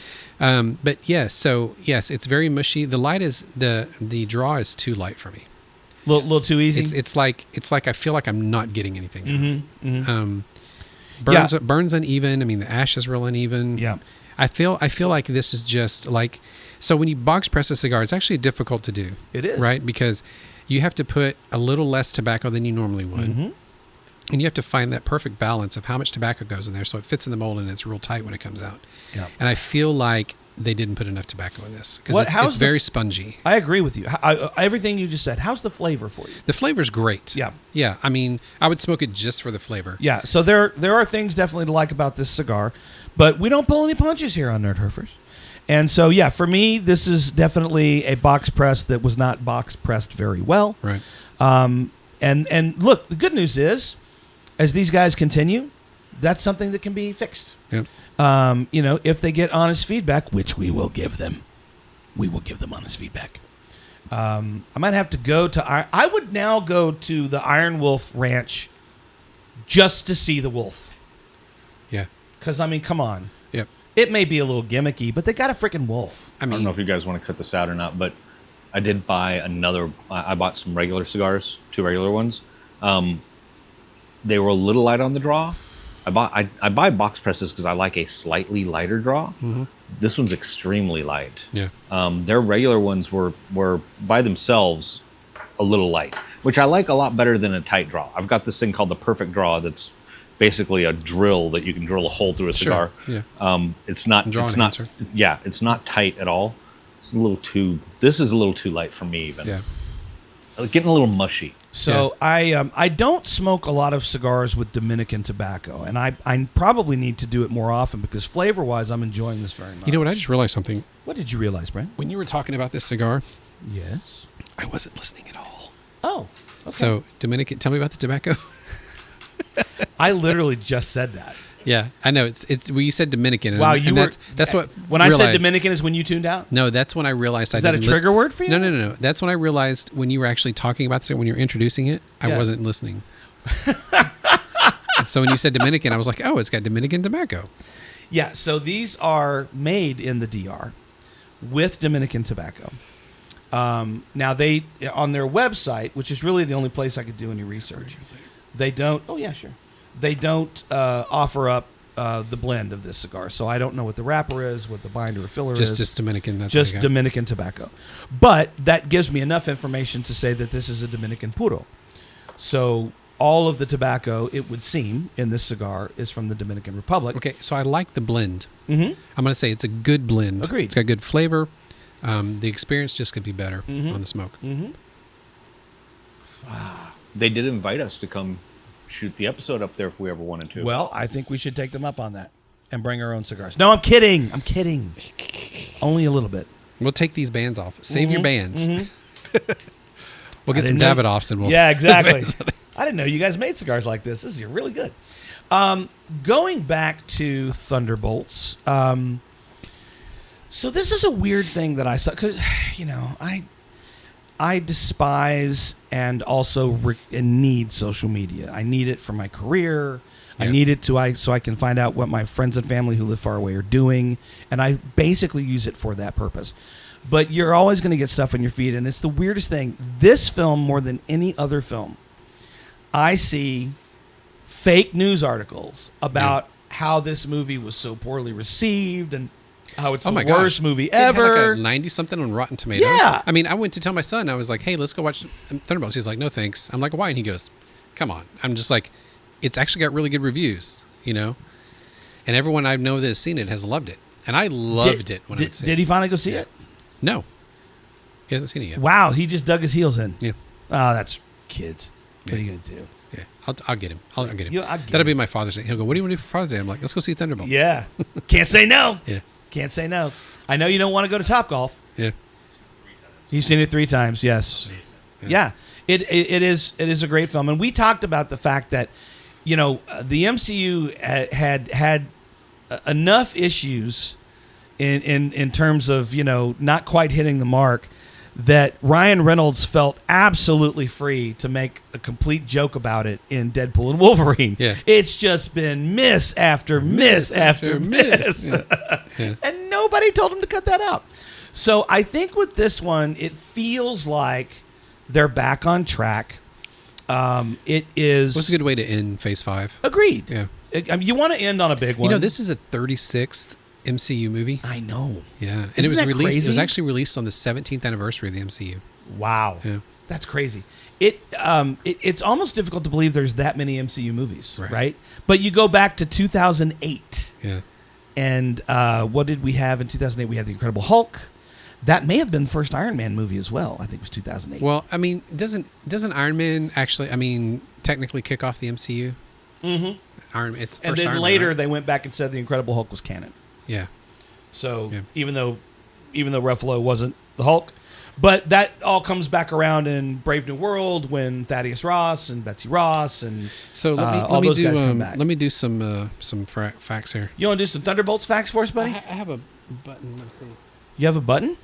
But yes, it's very mushy. The light is the draw is too light for me. Little too easy. It's like I feel like I'm not getting anything. Mm-hmm, mm-hmm. Burns uneven. I mean, the ash is real uneven. Yeah. I feel like this is just like, so when you box press a cigar, it's actually difficult to do. It is. Right? Because you have to put a little less tobacco than you normally would. Mm-hmm. And you have to find that perfect balance of how much tobacco goes in there so it fits in the mold and it's real tight when it comes out. Yeah. And I feel like they didn't put enough tobacco in this because it's very spongy. I agree with you. Everything you just said. How's the flavor for you? The flavor's great. Yeah. Yeah. I mean, I would smoke it just for the flavor. Yeah. So there are things definitely to like about this cigar, but we don't pull any punches here on Nerdherfers. And so, yeah, for me, this is definitely a box press that was not box pressed very well. Right. And look, the good news is, as these guys continue, that's something that can be fixed. Yep. If they get honest feedback, which we will give them. We will give them honest feedback. I might have to go to... I would now go to the Iron Wolf Ranch just to see the wolf. Yeah. Because, I mean, come on. Yep. It may be a little gimmicky, but they got a freaking wolf. I don't know if you guys want to cut this out or not, but I did buy I bought some regular cigars, 2 regular ones. They were a little light on the draw. I buy box presses because I like a slightly lighter draw. Mm-hmm. This one's extremely light. Yeah. Their regular ones were by themselves a little light, which I like a lot better than a tight draw. I've got this thing called the perfect draw that's basically a drill that you can drill a hole through a cigar. Yeah. It's not it's not tight at all. This is a little too light for me even. Yeah. Getting a little mushy. So I don't smoke a lot of cigars with Dominican tobacco, and I probably need to do it more often because flavor-wise, I'm enjoying this very much. You know what? I just realized something. What did you realize, Brent? When you were talking about this cigar, Yes. I wasn't listening at all. Oh, okay. So Dominican, tell me about the tobacco. I literally just said that. Yeah, I know. It's well, you said Dominican. Wow, that's what when I said Dominican is when you tuned out. No, that's when I realized Is that a trigger word for you? No. That's when I realized when you were actually talking about this, when you were introducing it, I Yeah. wasn't listening. So when you said Dominican, I was like, oh, it's got Dominican tobacco. Yeah. So these are made in the DR with Dominican tobacco. Now they on their website, which is really the only place I could do any research. They don't. Oh yeah, sure. They don't offer up the blend of this cigar, so I don't know what the wrapper is, what the binder or filler is. Just Dominican. That's Just what I got. Dominican tobacco. But that gives me enough information to say that this is a Dominican puro. So all of the tobacco, it would seem, in this cigar is from the Dominican Republic. Okay, so I like the blend. Mm-hmm. I'm going to say it's a good blend. Agreed. It's got good flavor. The experience just could be better on the smoke. Mm-hmm. They did invite us to come shoot the episode up there if we ever wanted to. Well, I think we should take them up on that and bring our own cigars. No, I'm kidding. I'm kidding. Only a little bit. We'll take these bands off. Save your bands. Mm-hmm. We'll get I some didn't know- Davidoffs and we'll. Yeah, exactly. I didn't know you guys made cigars like this. This is really good. Going back to Thunderbolts. So this is a weird thing that I saw because, I despise and also need social media. I need it for my career. I Yeah. need it so I can find out what my friends and family who live far away are doing, and I basically use it for that purpose. But you're always going to get stuff on your feed, and it's the weirdest thing. This film, more than any other film, I see fake news articles about how this movie was so poorly received and how it's the worst movie It had ever. like a 90-something on Rotten Tomatoes. Yeah. I mean, I went to tell my son, I was like, hey, let's go watch Thunderbolts. He's like, no, thanks. I'm like, why? And he goes, come on. I'm just like, it's actually got really good reviews, And everyone I know that has seen it has loved it. And I loved it when I would see it. Did he finally go see it? No. He hasn't seen it yet. Wow, he just dug his heels in. Yeah. Oh, that's kids. What are you going to do? Yeah. I'll get him. I'll get him. I'll get That'll him. be my Father's Day. He'll go, what do you want to do for Father's Day? I'm like, let's go see Thunderbolts. Yeah. Can't say no. Yeah. Can't say no. I know you don't want to go to Topgolf. Yeah. You've seen it 3 times, yes. Yeah. It is a great film. And we talked about the fact that, the MCU had enough issues in terms of, not quite hitting the mark that Ryan Reynolds felt absolutely free to make a complete joke about it in Deadpool and Wolverine. Yeah. It's just been miss after miss after miss. Yeah. Yeah. And nobody told him to cut that out. So I think with this one, it feels like they're back on track. It is... What's a good way to end Phase 5? Agreed. Yeah. You want to end on a big one. This is a 36th MCU movie. I know. Yeah. And Isn't it was that released. crazy? It was actually released on the 17th anniversary of the MCU. Wow. Yeah. That's crazy. It's almost difficult to believe there's that many MCU movies, right? But you go back to 2008. Yeah. And what did we have in 2008? We had The Incredible Hulk. That may have been the first Iron Man movie as well. I think it was 2008. Well, I mean, doesn't Iron Man actually, technically kick off the MCU? Mm-hmm. It's and first then Iron Man, later right? they went back and said The Incredible Hulk was canon. Yeah. So Yeah. even though Ruffalo wasn't the Hulk, but that all comes back around in Brave New World when Thaddeus Ross and Betsy Ross and So all let me those do guys come back. let me do some facts here. You want to do some Thunderbolts facts for us, buddy? I have a button. Let's see. You have a button?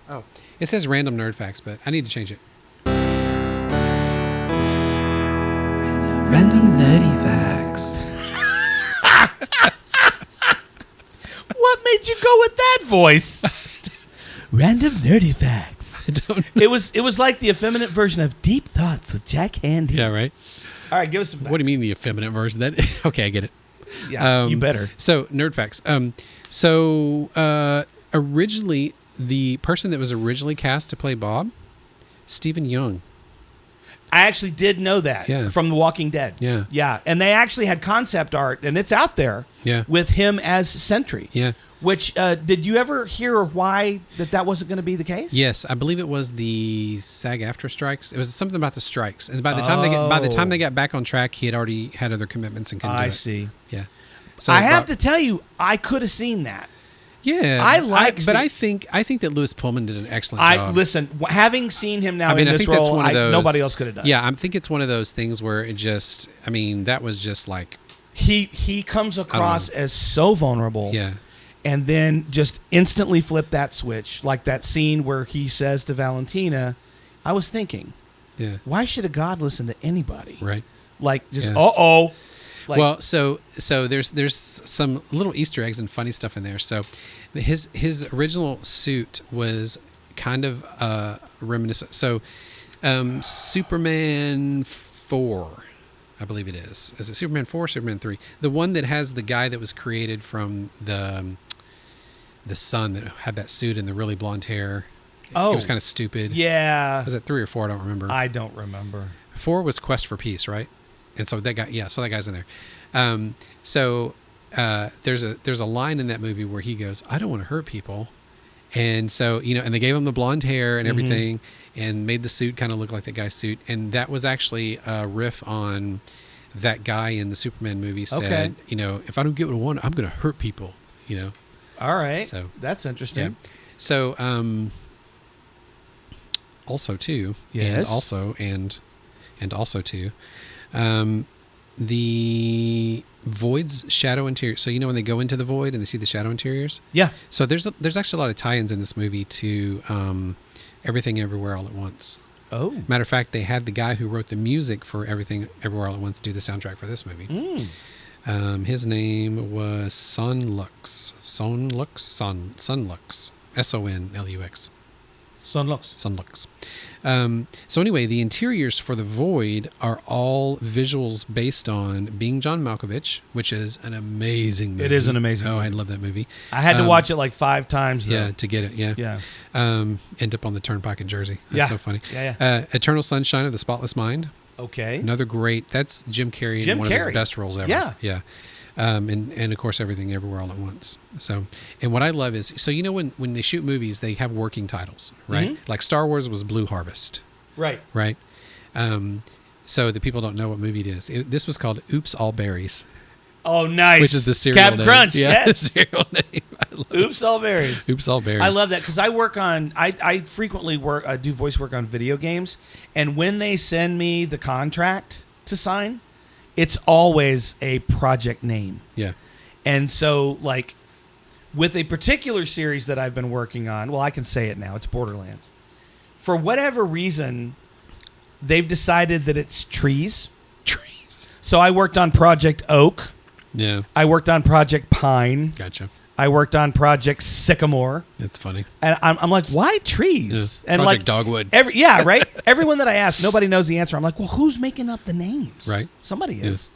Oh, it says random nerd facts, but I need to change it. Random nerdy facts. What made you go with that voice? Random nerdy facts. I don't. It was like the effeminate version of Deep Thoughts with Jack Handy. Yeah, right. All right, give us some facts. What do you mean the effeminate version? Okay, I get it. Yeah, you better. So nerd facts. Originally, the person that was originally cast to play Bob, Stephen Young. I actually did know that from The Walking Dead. Yeah. Yeah. And they actually had concept art, and it's out there with him as Sentry. Yeah. Which, did you ever hear why that wasn't going to be the case? Yes, I believe it was the SAG-AFTRA strikes. It was something about the strikes. And by the time they got back on track, he had already had other commitments and couldn't do it. I see. Yeah. So I have to tell you, I could have seen that. Yeah, I think that Lewis Pullman did an excellent job. Listen, having seen him now in this think role, that's one of those, nobody else could have done it. Yeah, I think it's one of those things where it just, that was just like he comes across as so vulnerable. Yeah. And then just instantly flip that switch, like that scene where he says to Valentina, "I was thinking, why should a god listen to anybody?" Right. Like just Like, well, so there's some little Easter eggs and funny stuff in there. So his original suit was kind of reminiscent. So Superman 4, I believe it is. Is it Superman 4 or Superman 3? The one that has the guy that was created from the sun that had that suit and the really blonde hair. Oh. It was kind of stupid. Yeah. Was it 3 or 4? I don't remember. I don't remember. 4 was Quest for Peace, right? And so that guy, so that guy's in there. There's a line in that movie where he goes, "I don't want to hurt people," and so and they gave him the blonde hair and everything, and made the suit kind of look like that guy's suit, and that was actually a riff on that guy in the Superman movie said, if I don't get what I want, I'm going to hurt people, All right. So that's interesting. Yeah. So also too, yes, and also too. The void's shadow interior. So when they go into the void and they see the shadow interiors. Yeah. So there's actually a lot of tie-ins in this movie to Everything Everywhere All at Once. Oh. Matter of fact, they had the guy who wrote the music for Everything Everywhere All at Once do the soundtrack for this movie. His name was Sonlux. Sonlux. Sonlux. Sonlux. So anyway, the interiors for the Void are all visuals based on Being John Malkovich, which is an amazing movie. It is an amazing movie. I love that movie. I had to watch it like 5 times, though. Yeah, to get it, yeah. End up on the turnpike in Jersey. That's so funny. Yeah. Eternal Sunshine of the Spotless Mind. Okay. Another great, that's Jim Carrey in one of his best roles ever. Yeah. Yeah. And of course, Everything Everywhere All at Once. So, and what I love is, when they shoot movies, they have working titles, right? Like Star Wars was Blue Harvest. Right. Right. So that people don't know what movie it is. This was called Oops, All Berries. Oh, nice. Which is the cereal Captain name. Crunch, yeah, yes. The cereal name. Oops, All Berries. Oops, All Berries. I love that because I work on, I frequently do voice work on video games. And when they send me the contract to sign, it's always a project name. Yeah. And so, like, with a particular series that I've been working on, well, I can say it now, it's Borderlands. For whatever reason, they've decided that it's trees. So I worked on Project Oak. Yeah. I worked on Project Pine. Gotcha. I worked on Project Sycamore. That's funny. And I'm like, why trees? Yeah. And Project like Dogwood. Right? Everyone that I ask, nobody knows the answer. I'm like, well, who's making up the names? Right. Somebody is.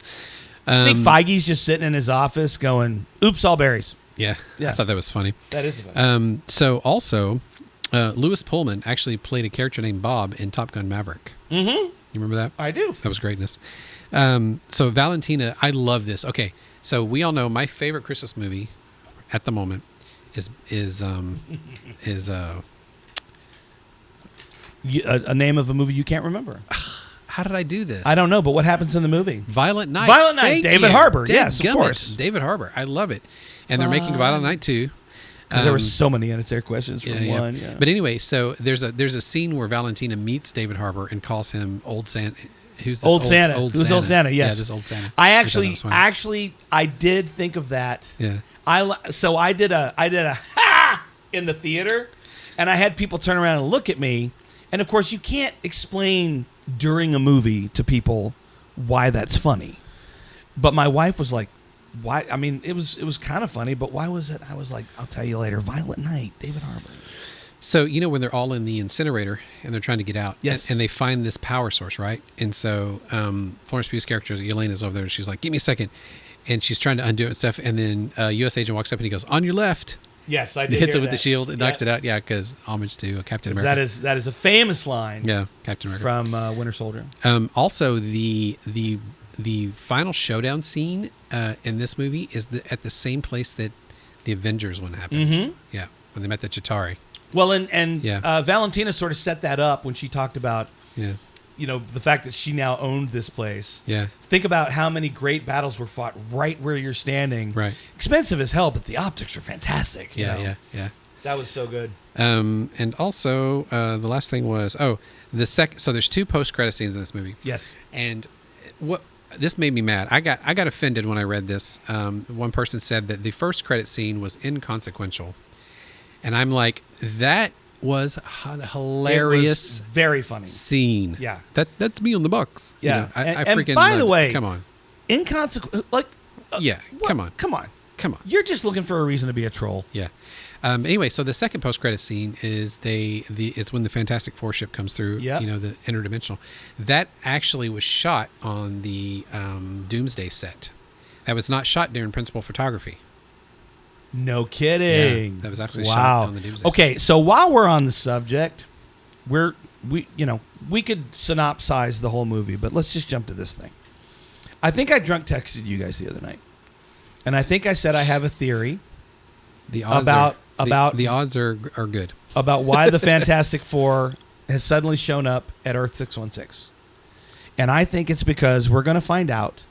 I think Feige's just sitting in his office going, oops, all berries. Yeah. I thought that was funny. That is funny. So also, Lewis Pullman actually played a character named Bob in Top Gun Maverick. Mm-hmm. You remember that? I do. That was greatness. So Valentina, I love this. Okay. So we all know my favorite Christmas movie at the moment is a name of a movie you can't remember. How did I do this? I don't know, but what happens in the movie? Violent Night. Violent Night. Thank David you. Harbour. Yes, of course. David Harbour. I love it. And they're making Violent Night 2. Because there were so many unanswered questions from one. Yeah. But anyway, so there's a scene where Valentina meets David Harbour and calls him Old Santa. Who's this Old Santa? Who's Old Santa? Yes. Yeah, this Old Santa. I actually did think of that. Yeah. So I did a ha in the theater, and I had people turn around and look at me, and of course you can't explain during a movie to people why that's funny. But my wife was like, "Why?" I mean, it was kind of funny, but why was it? I was like, "I'll tell you later." Violent Night, David Harbour. So, when they're all in the incinerator and they're trying to get out, yes, and they find this power source, right? And so Florence Pugh's character, Elena's over there, she's like, "Give me a second." and she's trying to undo it and stuff. And then U.S. agent walks up and he goes, "On your left." Yes, I And did. hits hear it with that. the shield. It knocks Yeah. it out. Yeah, because homage to Captain America. That is a famous line. Yeah, Captain America. From Winter Soldier. Also, the final showdown scene in this movie is at the same place that the Avengers one happened. Mhm. Yeah, when they met the Chitauri. Well, and Yeah. Valentina sort of set that up when she talked about, Yeah, the fact that she now owned this place. yeah, Think about how many great battles were fought right where you're standing. right. Expensive as hell, but the optics are fantastic. you Yeah, know? yeah. That was so good. And also, the last thing was so there's 2 post-credit scenes in this movie. Yes. And this made me mad. I got offended when I read this. One person said that the first credit scene was inconsequential, and I'm like, that was a hilarious, It was very funny. scene. Yeah. That's me on the box. You Yeah. know, I And freaking by loved the it. way, come on, Inconsequential. Like, yeah, what? come on, Come on. come on. You're just looking for a reason to be a troll. Yeah. Anyway, so the second post-credit scene is it's when the Fantastic Four ship comes through. Yep. The interdimensional. That actually was shot on the Doomsday set. That was not shot during principal photography. No kidding. Yeah, that was actually wow. shot on the Doomsday Okay, so while we're on the subject, we could synopsize the whole movie, but let's just jump to this thing. I think I drunk texted you guys the other night, and I think I said I have a theory The odds the odds are good. about why the Fantastic Four has suddenly shown up at Earth 616. And I think it's because we're going to find out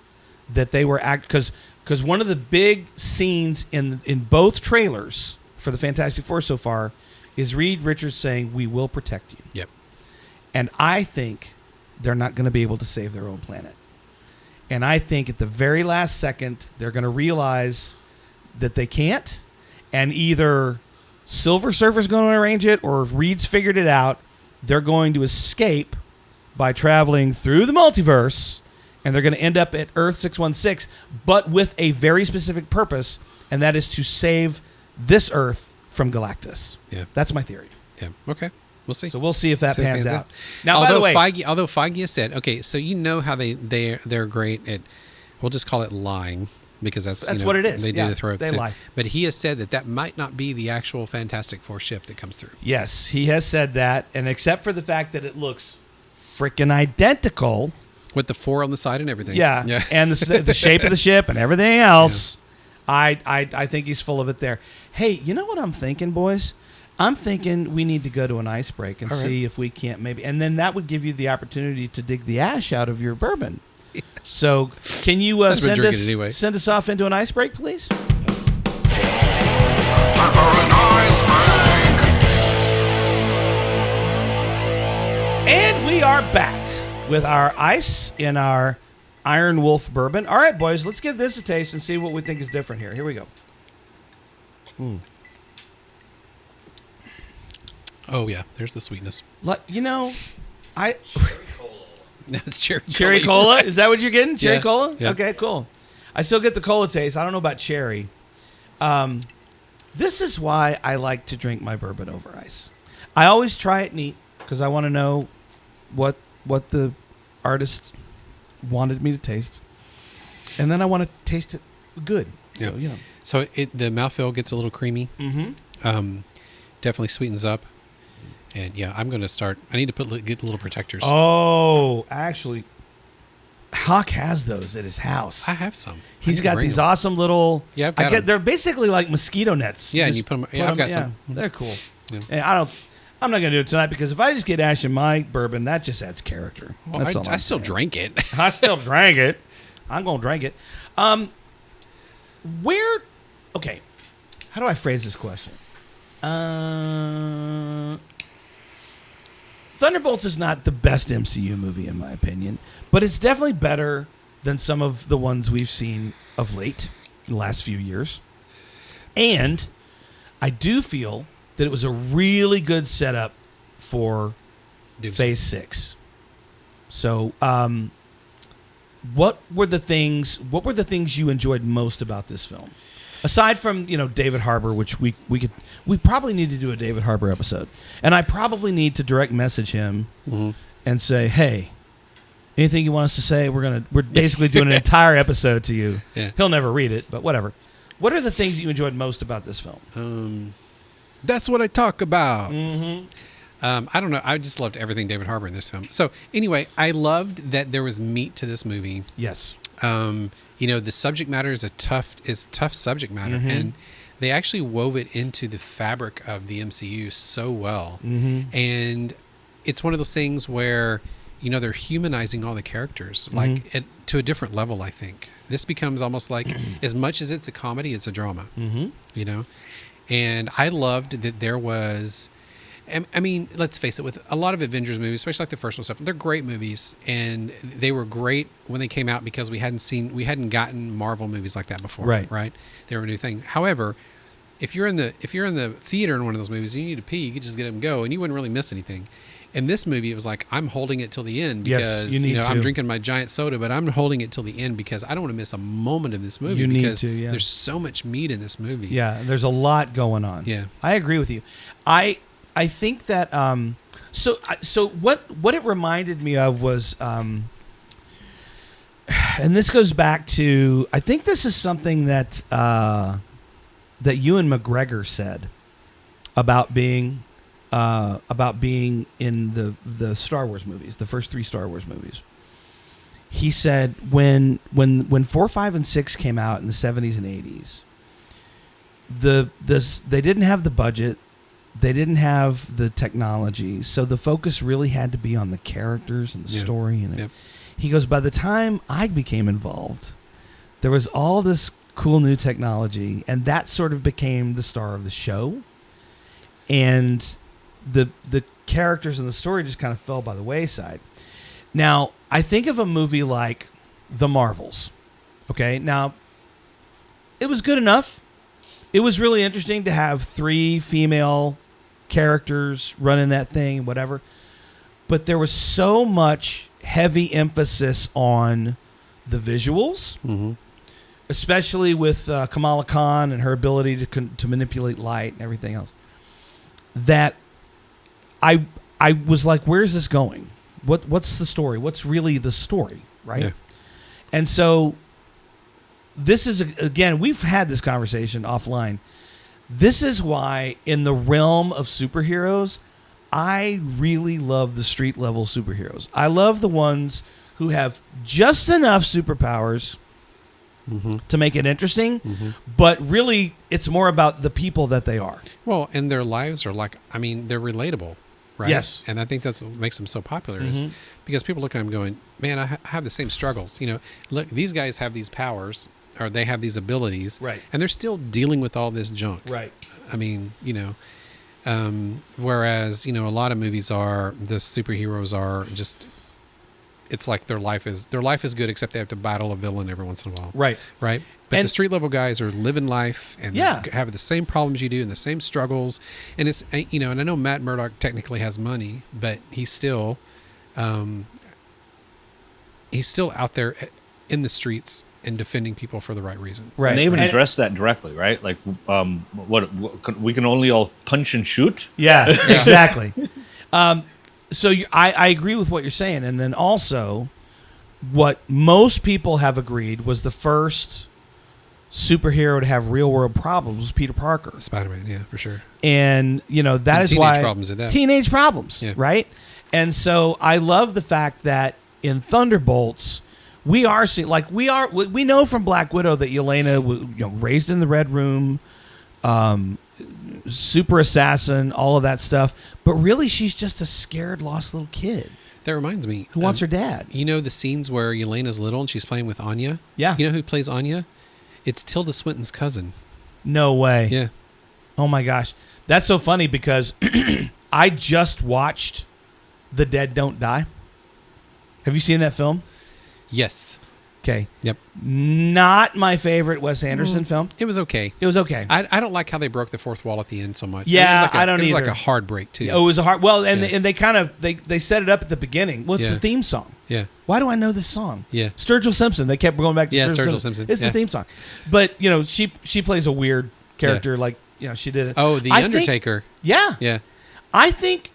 that they were because one of the big scenes in both trailers for the Fantastic Four so far is Reed Richards saying, "We will protect you." Yep. And I think they're not going to be able to save their own planet. And I think at the very last second, they're going to realize that they can't. And either Silver Surfer's going to arrange it, or if Reed's figured it out, they're going to escape by traveling through the multiverse, and they're going to end up at Earth 616, but with a very specific purpose, and that is to save this Earth from Galactus. Yeah. That's my theory. Yeah. Okay. We'll see. So we'll see if that See if it pans pans out. out. Now, although by the way, although Feige has said, okay, so how they're great at, we'll just call it lying, because that's what it is. They do Yeah, the throw. they lie. But he has said that might not be the actual Fantastic Four ship that comes through. yes, he has said that, and except for the fact that it looks freaking identical, With the 4 on the side and everything. yeah, Yeah. and the shape of the ship and everything else, I think he's full of it there. Hey, you know what I'm thinking, boys? I'm thinking we need to go to an ice break and All right. see if we can't maybe, and then that would give you the opportunity to dig the ash out of your bourbon. So, can you I've been send drinking it anyway. send us off into an ice break, please? And we are back with our ice in our Iron Wolf Bourbon. All right, boys, let's give this a taste and see what we think is different here. Here we go. Oh yeah, there's the sweetness. That's Cherry cola? Is that what you're getting? Cherry Yeah, cola? yeah. Okay, cool. I still get the cola taste. I don't know about cherry. This is why I like to drink my bourbon over ice. I always try it neat because I want to know what the artist wanted me to taste. And then I want to taste it good. So, Yeah. So the mouthfeel gets a little creamy. Mm-hmm. Definitely sweetens up. And yeah, I'm going to start. I need to get little protectors. Oh, actually, Hawk has those at his house. I have some. He's got these awesome little. Yeah, I've got 'em. They're basically like mosquito nets. Yeah, and Just you put 'em- put yeah, I've got some. They're cool. Yeah. And I'm not gonna do it tonight because if I just get ash in my bourbon, that just adds character. Well, That's all I I'm still saying. drank it. I still drank it. I'm gonna drink it. Okay, how do I phrase this question? Thunderbolts is not the best MCU movie in my opinion, but it's definitely better than some of the ones we've seen of late, the last few years. And I do feel that it was a really good setup for Phase 6. So, what were the things you enjoyed most about this film? Aside from, David Harbour, which we probably need to do a David Harbour episode. And I probably need to direct message him and say, "Hey, Anything you want us to say? We're basically doing an entire episode to you. Yeah. He'll never read it, but whatever. What are the things that you enjoyed most about this film? That's what I talk about. Mm-hmm. I don't know. I just loved everything David Harbour in this film. So anyway, I loved that there was meat to this movie. Yes. The subject matter is tough subject matter, and they actually wove it into the fabric of the MCU so well. And it's one of those things where they're humanizing all the characters to a different level. I think this becomes almost like as much as it's a comedy, it's a drama. And I loved that there was. I mean, let's face it, with a lot of Avengers movies, especially like the first one stuff, they're great movies, and they were great when they came out because we hadn't gotten Marvel movies like that before. Right? They were a new thing. However, if you're in the theater in one of those movies and you need to pee, you could just get up and go, and you wouldn't really miss anything. In this movie, it was like, I'm holding it till the end because I'm drinking my giant soda, but I'm holding it till the end because I don't want to miss a moment of this movie because there's so much meat in this movie. Yeah, there's a lot going on. Yeah. I agree with you. I think that so what it reminded me of was and this goes back to, I think this is something that Ewan McGregor said about being in the Star Wars movies, the first 3 Star Wars movies. He said when 4, 5, and 6 came out in the 70s and 80s, they didn't have the budget. They didn't have the technology, so the focus really had to be on the characters and the story. And he goes, by the time I became involved, there was all this cool new technology, and that sort of became the star of the show. And the characters and the story just kind of fell by the wayside. Now, I think of a movie like The Marvels. Okay, now, it was good enough. It was really interesting to have 3 female characters running that thing, whatever. But there was so much heavy emphasis on the visuals, especially with Kamala Khan and her ability to manipulate light and everything else, that I was like, where's this going? What's the story? What's really the story, right? Yeah. And so this is, again, we've had this conversation offline. This is why in the realm of superheroes, I really love the street level superheroes. I love the ones who have just enough superpowers to make it interesting, but really it's more about the people that they are. Well, and their lives are like, I mean, they're relatable, right? Yes. And I think that's what makes them so popular is because people look at them going, man, I have the same struggles. Look, these guys have these powers, or they have these abilities, right? And they're still dealing with all this junk, right? I mean, whereas a lot of movies are, the superheroes are just, it's like their life is good, except they have to battle a villain every once in a while, right? But the street level guys are living life and have the same problems you do and the same struggles, and it's and I know Matt Murdock technically has money, but he's still out there in the streets and defending people for the right reson. Right. And they even address that directly, right? Like, what we can only all punch and shoot? Yeah, exactly. So I agree with what you're saying. And then also, what most people have agreed was the first superhero to have real-world problems was Peter Parker. Spider-Man, yeah, for sure. And, that is why... Teenage problems at that. Teenage problems, right? And so I love the fact that in Thunderbolts... We are seeing, we know from Black Widow that Yelena was, raised in the Red Room, super assassin, all of that stuff. But really, she's just a scared, lost little kid. That reminds me, who wants her dad? The scenes where Yelena's little and she's playing with Anya. Yeah. You know who plays Anya? It's Tilda Swinton's cousin. No way. Yeah. Oh my gosh, that's so funny because I just watched The Dead Don't Die. Have you seen that film? Yes. Okay. Yep. Not my favorite Wes Anderson film. It was okay. It was okay. I don't like how they broke the fourth wall at the end so much. Yeah, I don't either. It was like a hard break too. It was a hard. Well, and they kind of they set it up at the beginning. Well, it's the theme song. Yeah. Why do I know this song? Yeah. Sturgill Simpson. They kept going back to Sturgill Simpson. It's the theme song. But she plays a weird character like she did it. Oh, the Undertaker. Yeah. Yeah. I think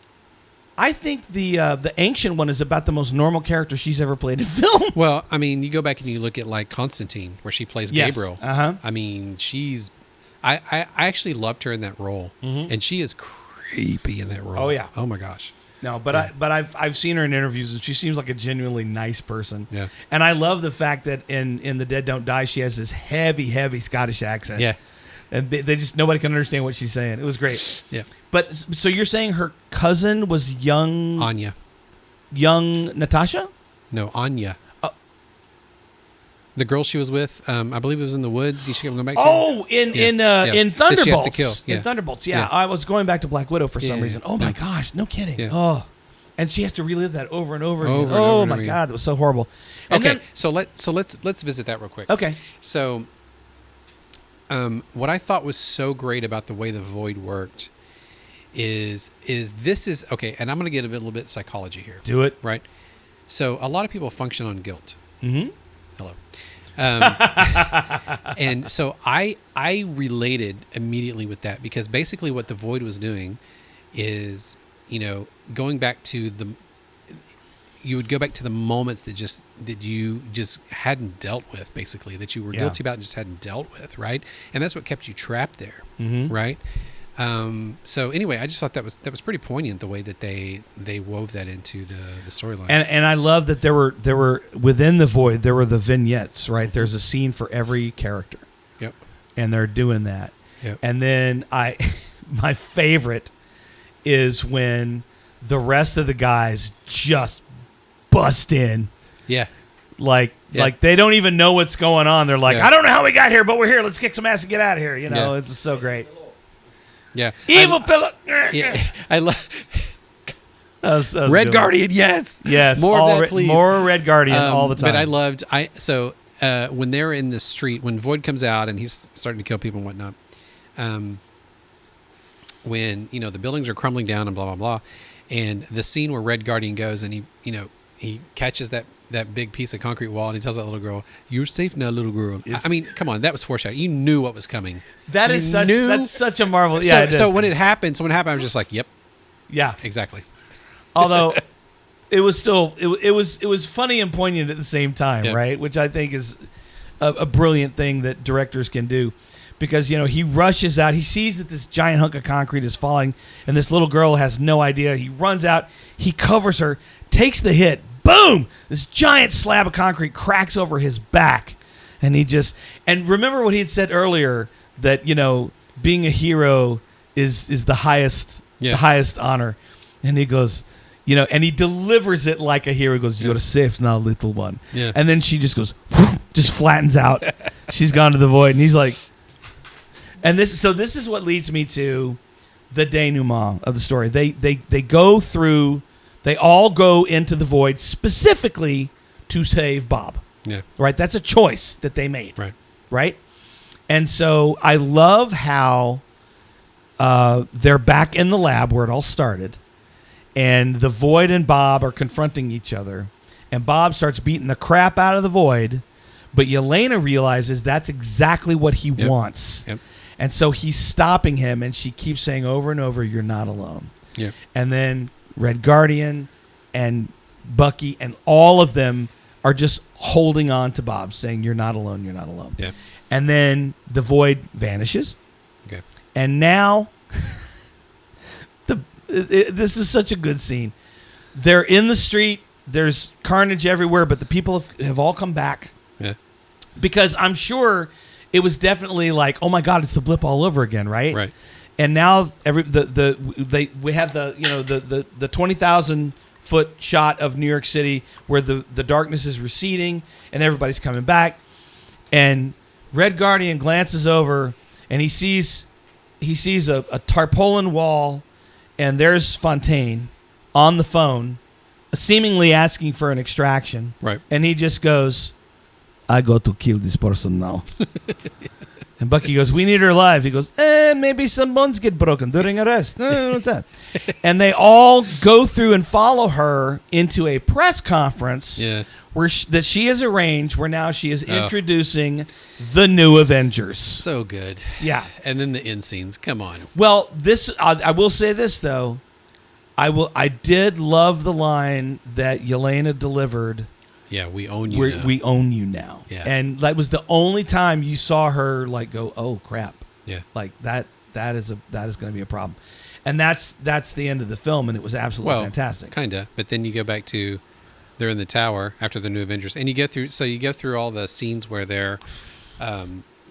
I think the ancient one is about the most normal character she's ever played in film. Well, I mean, you go back and you look at like Constantine, where she plays Yes. Gabriel. Uh-huh. I mean, I actually loved her in that role, and she is creepy in that role. Oh, yeah. Oh my gosh. No, but I've seen her in interviews, and she seems like a genuinely nice person. Yeah. And I love the fact that in The Dead Don't Die, she has this heavy Scottish accent. Yeah. And they just, nobody can understand what she's saying. It was great. Yeah. But so you're saying her cousin was young Natasha? No, Anya. The girl she was with, I believe it was in the woods. You should go back to. Oh, in Thunderbolts. That she has to kill. Yeah. In Thunderbolts, yeah. Yeah. I was going back to Black Widow for some Yeah. reason. Oh my gosh, no kidding. Yeah. Oh, and she has to relive that over and over again. Over and Oh over my again. God, that was so horrible. And Okay, then- so let's visit that real quick. okay. So, what I thought was so great about the way the void worked is this is okay, and I'm going to get a little bit psychology here. Do it. Right. So a lot of people function on guilt. Mm-hmm. Hello. And so I related immediately with that, because basically what the void was doing is, going back to you would go back to the moments that you just hadn't dealt with, basically, that you were guilty about and just hadn't dealt with, right? And that's what kept you trapped there, right? So anyway, I just thought that was pretty poignant, the way that they wove that into the storyline. And I love that there were within the void there were the vignettes, right? There's a scene for every character. Yep. And they're doing that. Yep. And then my favorite is when the rest of the guys just bust in. Yeah. Like they don't even know what's going on. They're like, Yeah. I don't know how we got here, but we're here. Let's kick some ass and get out of here. Yeah. It's just so great. Yeah. Evil pillow. Yeah. I love That was Red good. Guardian. Yes. Yes. More of that, please. More Red Guardian all the time. But I loved when they're in the street, when Void comes out and he's starting to kill people and whatnot, when the buildings are crumbling down and blah blah blah, and the scene where Red Guardian goes and he catches that big piece of concrete wall and he tells that little girl, "You're safe now, little girl." I mean, come on, that was foreshadowing. You knew what was coming. That's such a marvel. Yeah. So when it happened, I was just like, "Yep, yeah, exactly." Although it was still it was funny and poignant at the same time, Yeah. right? Which I think is a brilliant thing that directors can do, because he rushes out. He sees that this giant hunk of concrete is falling, and this little girl has no idea. He runs out. He covers her, takes the hit. Boom! This giant slab of concrete cracks over his back, and and remember what he had said earlier, that being a hero is the highest honor, and he goes. And he delivers it like a hero. He goes, "You're safe now, little one." Yeah. And then she just goes, just flattens out. She's gone to the void, and he's like, and this is what leads me to the denouement of the story. They all go into the void specifically to save Bob. Yeah. Right? That's a choice that they made. Right. Right? And so I love how they're back in the lab where it all started, and the void and Bob are confronting each other, and Bob starts beating the crap out of the void, but Yelena realizes that's exactly what he wants. Yep. And so he's stopping him, and she keeps saying over and over, "You're not alone." Yeah. And then Red Guardian and Bucky and all of them are just holding on to Bob, saying, "You're not alone, you're not alone." Yeah. And then the void vanishes. Okay. And now, this is such a good scene. They're in the street. There's carnage everywhere, but the people have all come back. Yeah. Because I'm sure it was definitely like, oh my God, it's the blip all over again, right? Right. And now we have the 20,000 foot shot of New York City where the darkness is receding and everybody's coming back, and Red Guardian glances over and he sees a tarpaulin wall, and there's Fontaine on the phone, seemingly asking for an extraction. Right. And he just goes, "I got to kill this person now." And Bucky goes, "We need her alive." He goes, "Maybe some bones get broken during arrest." No, what's that? And they all go through and follow her into a press conference where that she has arranged, where now she is introducing the new Avengers. So good. Yeah. And then the end scenes. Come on. Well, I will say this, though. I did love the line that Yelena delivered. Yeah, we own you now. We own you now. Yeah. And that was the only time you saw her like go, oh crap. Yeah. Like that is going to be a problem. And that's the end of the film, and it was absolutely fantastic. Kinda. But then you go back to they're in the tower after the New Avengers, and you go through all the scenes where they're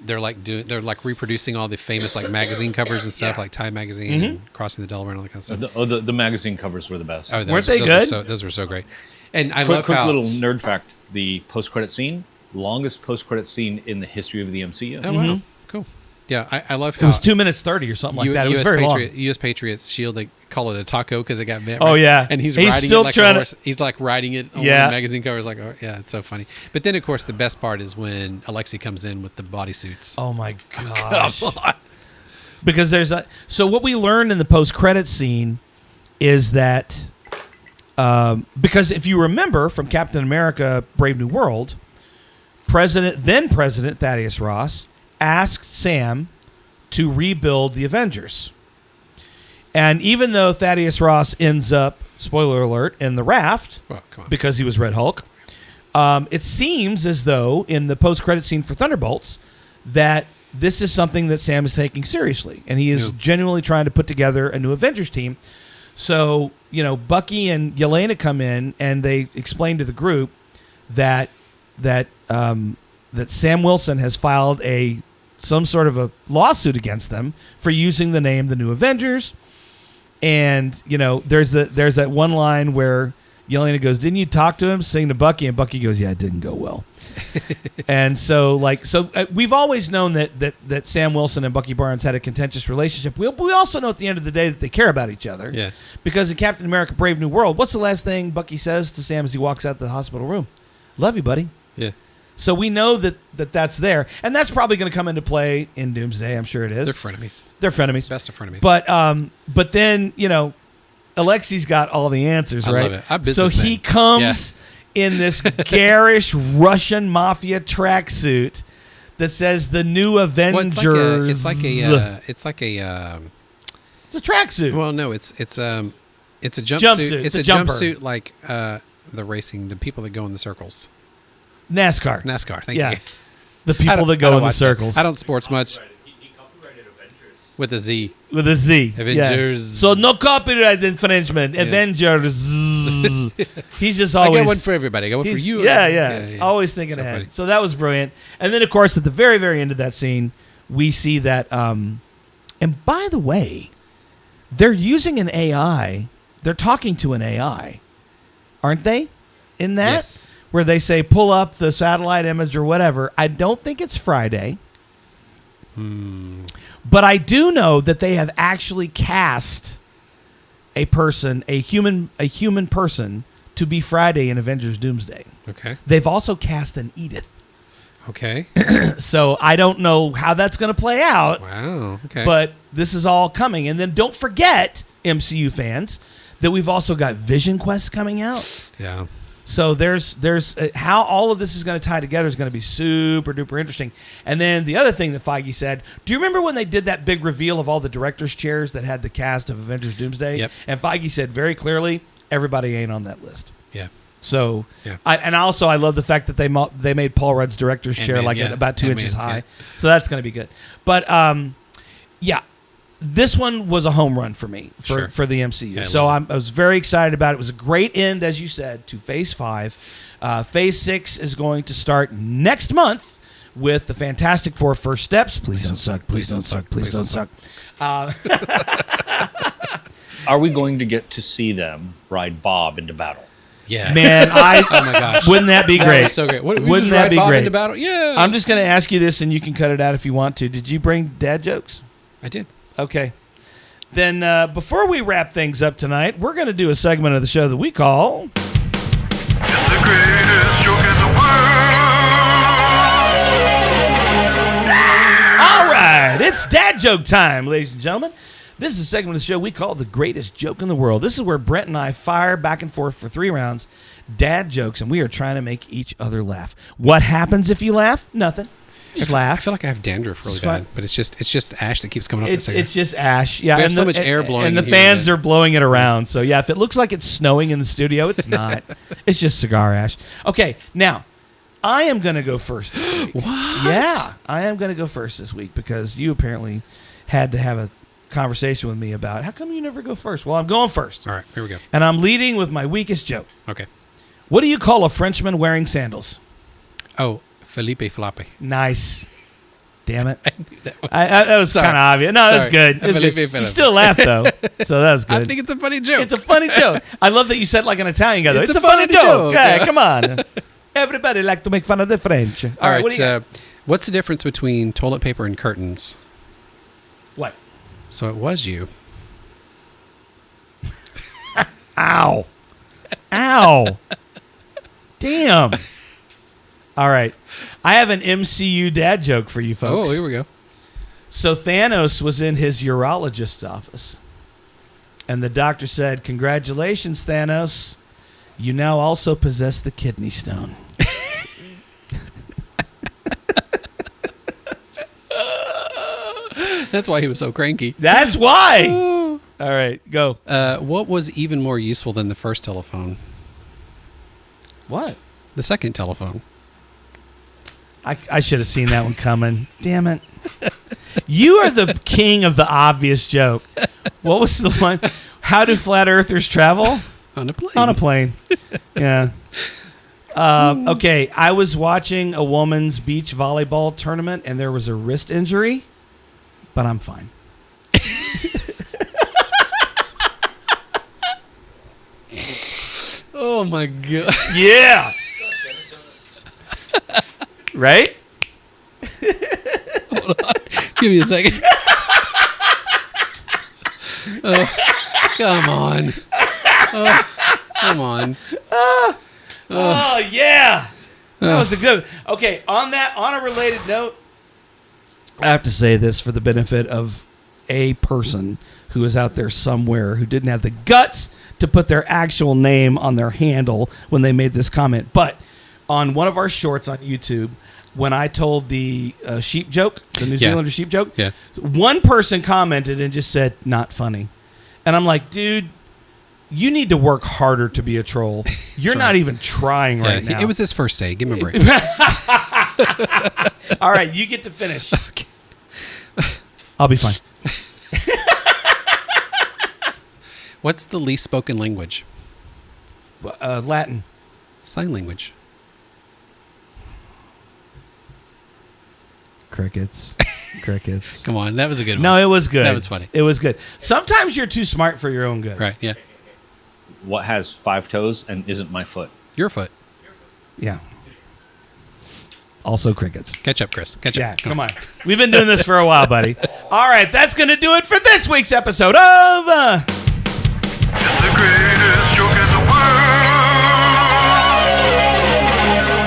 like reproducing all the famous like magazine covers and stuff, like Time magazine and Crossing the Delaware and all that kind of stuff. The magazine covers were the best. Oh, weren't they good? Those were so great. And I quick love how little nerd fact: the post-credit scene, longest post-credit scene in the history of the MCU. Oh wow, cool. Yeah, I love how It was 2 minutes 30 or something like that. It was very long. U.S. Patriots Shield, they call it a taco because it got bit. Oh yeah, and he's riding still it like trying a horse. He's like riding it on one of the magazine covers. Like, oh, yeah, it's so funny. But then, of course, the best part is when Alexei comes in with the bodysuits. Oh my gosh! Because so what we learned in the post-credit scene is that because if you remember from Captain America: Brave New World, then President Thaddeus Ross asked Sam to rebuild the Avengers. And even though Thaddeus Ross ends up, spoiler alert, in the raft because he was Red Hulk, it seems as though in the post-credit scene for Thunderbolts that this is something that Sam is taking seriously. And he is genuinely trying to put together a new Avengers team. So, Bucky and Yelena come in and they explain to the group that Sam Wilson has filed some sort of a lawsuit against them for using the name The New Avengers. And, there's that one line where Yelena goes, didn't you talk to him? Saying to Bucky, and Bucky goes, yeah, it didn't go well. And so we've always known that Sam Wilson and Bucky Barnes had a contentious relationship. We also know at the end of the day that they care about each other. Yeah. Because in Captain America: Brave New World, what's the last thing Bucky says to Sam as he walks out the hospital room? Love you, buddy. Yeah. So we know that's there, and that's probably going to come into play in Doomsday. I'm sure it is. They're frenemies. Best of frenemies. But then Alexei's got all the answers, I right? love it. So he comes in this garish Russian mafia tracksuit that says the New Avengers. Well, it's like a It's a tracksuit. Well, no, it's a jumpsuit. It's a jumper. jumpsuit like the racing, the people that go in the circles. NASCAR. Thank you. The people that go in the circles. I don't sports much. He copyrighted Avengers. With a Z. With a Z. Avengers. Yeah. So no copyright infringement. Yeah. Avengers. He's just always. I got one for everybody. I got one for you. Yeah. Always thinking ahead. Funny. So that was brilliant. And then, of course, at the very, very end of that scene, we see that. And by the way, they're using an AI. They're talking to an AI, aren't they? In that? Yes. Where they say, pull up the satellite image or whatever. I don't think it's Friday. But I do know that they have actually cast a human person to be Friday in Avengers Doomsday. Okay. They've also cast an Edith. Okay. So I don't know how that's going to play out. Wow. Okay. But this is all coming. And then don't forget, MCU fans, that we've also got Vision Quest coming out. Yeah. So there's how all of this is going to tie together is going to be super duper interesting. And then the other thing that Feige said, do you remember when they did that big reveal of all the director's chairs that had the cast of Avengers Doomsday? Yep. And Feige said very clearly, everybody ain't on that list. Yeah. So, yeah. I love the fact that they made Paul Rudd's director's chair about 2 inches high. Yeah. So that's going to be good. But this one was a home run for me for the MCU. Yeah, so I was very excited about it. It was a great end, as you said, to Phase 5. Phase 6 is going to start next month with the Fantastic Four First Steps. Please don't suck. Please don't suck. Please don't suck. Are we going to get to see them ride Bob into battle? Yeah. Man, oh my gosh. Wouldn't that be great? That so great. Wouldn't that be Bob great? Into battle? Yeah. I'm just going to ask you this, and you can cut it out if you want to. Did you bring dad jokes? I did. Okay. Then before we wrap things up tonight, we're going to do a segment of the show that we call... It's the greatest joke in the world. All right. It's dad joke time, ladies and gentlemen. This is a segment of the show we call the greatest joke in the world. This is where Brent and I fire back and forth for 3 rounds, dad jokes, and we are trying to make each other laugh. What happens if you laugh? Nothing. Just laugh. I feel like I have dandruff really It's fun. bad, but it's just ash that keeps coming off the It's cigar. just ash. Yeah, We have so much air blowing and the in here fans that- are blowing it around. So yeah, if it looks like it's snowing in the studio, it's not. It's just cigar ash. Okay, now I am going to go first this week. What? Yeah, I am going to go first this week because you apparently had to have a conversation with me about how come you never go first. Well, I'm going first. All right, here we go. And I'm leading with my weakest joke. Okay. What do you call a Frenchman wearing sandals? Oh, Felipe Flape. Nice. Damn it. That one. That was Sorry. kind of obvious. No, that's Sorry. good. It was Felipe good. Felipe. You still laughed, though. So that was good. I think it's a funny joke. It's a funny joke. I love that you said like an Italian guy, though. It's It's a a funny funny joke. joke. Okay, come on. Everybody like to make fun of the French. All right. What do you got? What's the difference between toilet paper and curtains? What? So it was you. Ow. Ow. Damn. All right. I have an MCU dad joke for you folks. Oh, here we go. So Thanos was in his urologist's office. And the doctor said, "Congratulations, Thanos. You now also possess the kidney stone." That's why he was so cranky. That's why. All right, go. What was even more useful than the first telephone? What? The second telephone. I should have seen that one coming. Damn it. You are the king of the obvious joke. What was the one? How do flat earthers travel? On a plane. On a plane. Yeah. Okay, I was watching a woman's beach volleyball tournament and there was a wrist injury, but I'm fine. Oh my god. Yeah. Right? Give me a second. Oh, come on. Oh, come on. Oh, yeah. That was a good. Okay, on a related note, I have to say this for the benefit of a person who is out there somewhere who didn't have the guts to put their actual name on their handle when they made this comment. But on one of our shorts on YouTube, when I told the sheep joke, the New Zealander sheep joke, Yeah. one person commented and just said, "Not funny." And I'm like, dude, you need to work harder to be a troll. You're not even trying right now. It was his first day. Give him a break. All right, you get to finish. Okay. I'll be fine. What's the least spoken language? Latin. Sign language. Crickets. Crickets. Come on, that was a good one. No, it was good. That was funny. It was good. Sometimes you're too smart for your own good. Right, yeah. What has 5 toes and isn't my foot? Your foot. Yeah. Also crickets. Catch up, Chris. Catch Yeah, up. come on. We've been doing this for a while, buddy. All right, that's going to do it for this week's episode of... It's the greatest joke in the world.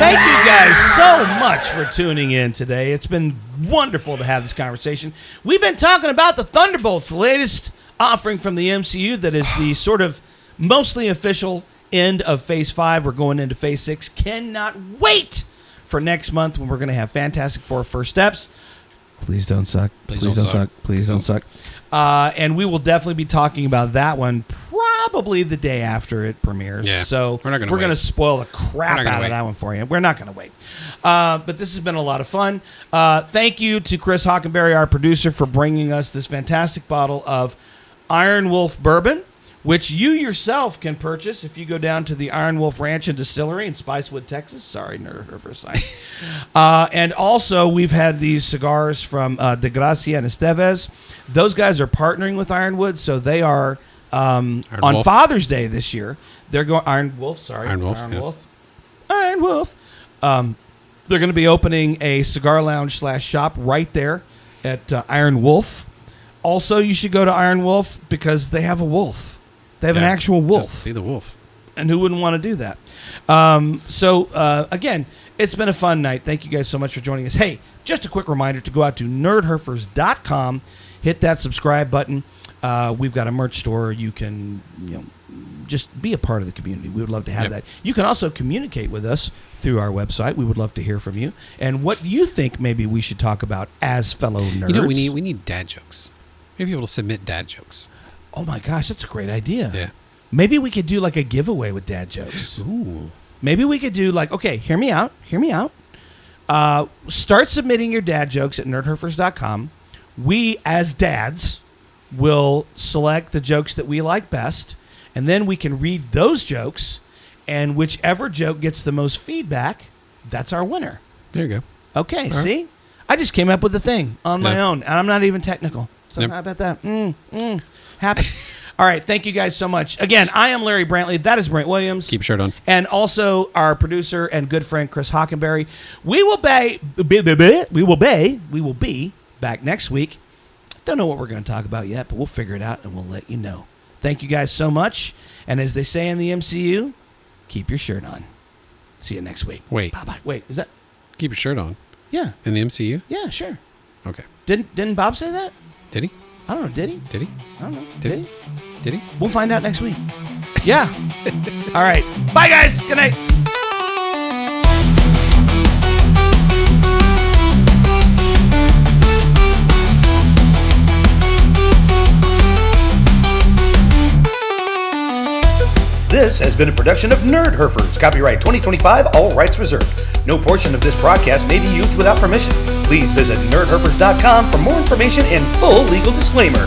Thank you guys so much for tuning in today. It's been wonderful to have this conversation. We've been talking about the Thunderbolts, the latest offering from the MCU that is the sort of mostly official end of Phase 5. We're going into Phase 6. Cannot wait for next month when we're going to have Fantastic Four First Steps. Please don't suck. Please don't suck. Please don't suck. And we will definitely be talking about that one probably the day after it premieres. Yeah. So We're not gonna going to wait. spoil the crap We're not gonna out of wait. that one for you. We're not going to wait. But this has been a lot of fun. Thank you to Chris Hockenberry, our producer, for bringing us this fantastic bottle of Iron Wolf Bourbon, which you yourself can purchase if you go down to the Iron Wolf Ranch and Distillery in Spicewood, Texas. Sorry, nerdherfers sign. And also, we've had these cigars from De Gracia and Estevez. Those guys are partnering with Ironwood, so they are on Wolf. Father's Day this year. They're going Iron Wolf. Sorry, Iron Wolf, Iron yeah. Wolf. Iron Wolf. They're going to be opening a cigar lounge / shop right there at Iron Wolf. Also, you should go to Iron Wolf because they have a wolf. They have an Yeah, actual wolf. Just see the wolf. And who wouldn't want to do that? Again, it's been a fun night. Thank you guys so much for joining us. Hey, just a quick reminder to go out to nerdherfers.com, hit that subscribe button. We've got a merch store. You can just be a part of the community. We would love to have Yep. that. You can also communicate with us through our website. We would love to hear from you and what you think maybe we should talk about as fellow nerds. You know, we need dad jokes. Maybe able to submit dad jokes. Oh my gosh, that's a great idea. Yeah. Maybe we could do like a giveaway with dad jokes. Ooh. Maybe we could do like, okay, hear me out. Start submitting your dad jokes at nerdherfers.com. We, as dads, will select the jokes that we like best, and then we can read those jokes, and whichever joke gets the most feedback, that's our winner. There you go. Okay, see? I just came up with the thing on my Yeah. own, and I'm not even technical. So Yep. how about that? Happens. All right, thank you guys so much. Again, I am Larry Brantley. That is Brent Williams. Keep your shirt on. And also our producer and good friend Chris Hockenberry. We will be back next week. Don't know what we're going to talk about yet, but we'll figure it out and we'll let you know. Thank you guys so much. And as they say in the MCU, keep your shirt on. See you next week. Wait. Bye-bye. Wait, is that? Keep your shirt on. Yeah. In the MCU? Yeah, sure. Okay. Didn't Bob say that? Did he? I don't know. Did he? Did he? I don't know. Did he? Did he? We'll find out next week. Yeah. All right. Bye, guys. Good night. This has been a production of Nerdherfers. Copyright 2025, all rights reserved. No portion of this broadcast may be used without permission. Please visit nerdherfers.com for more information and full legal disclaimer.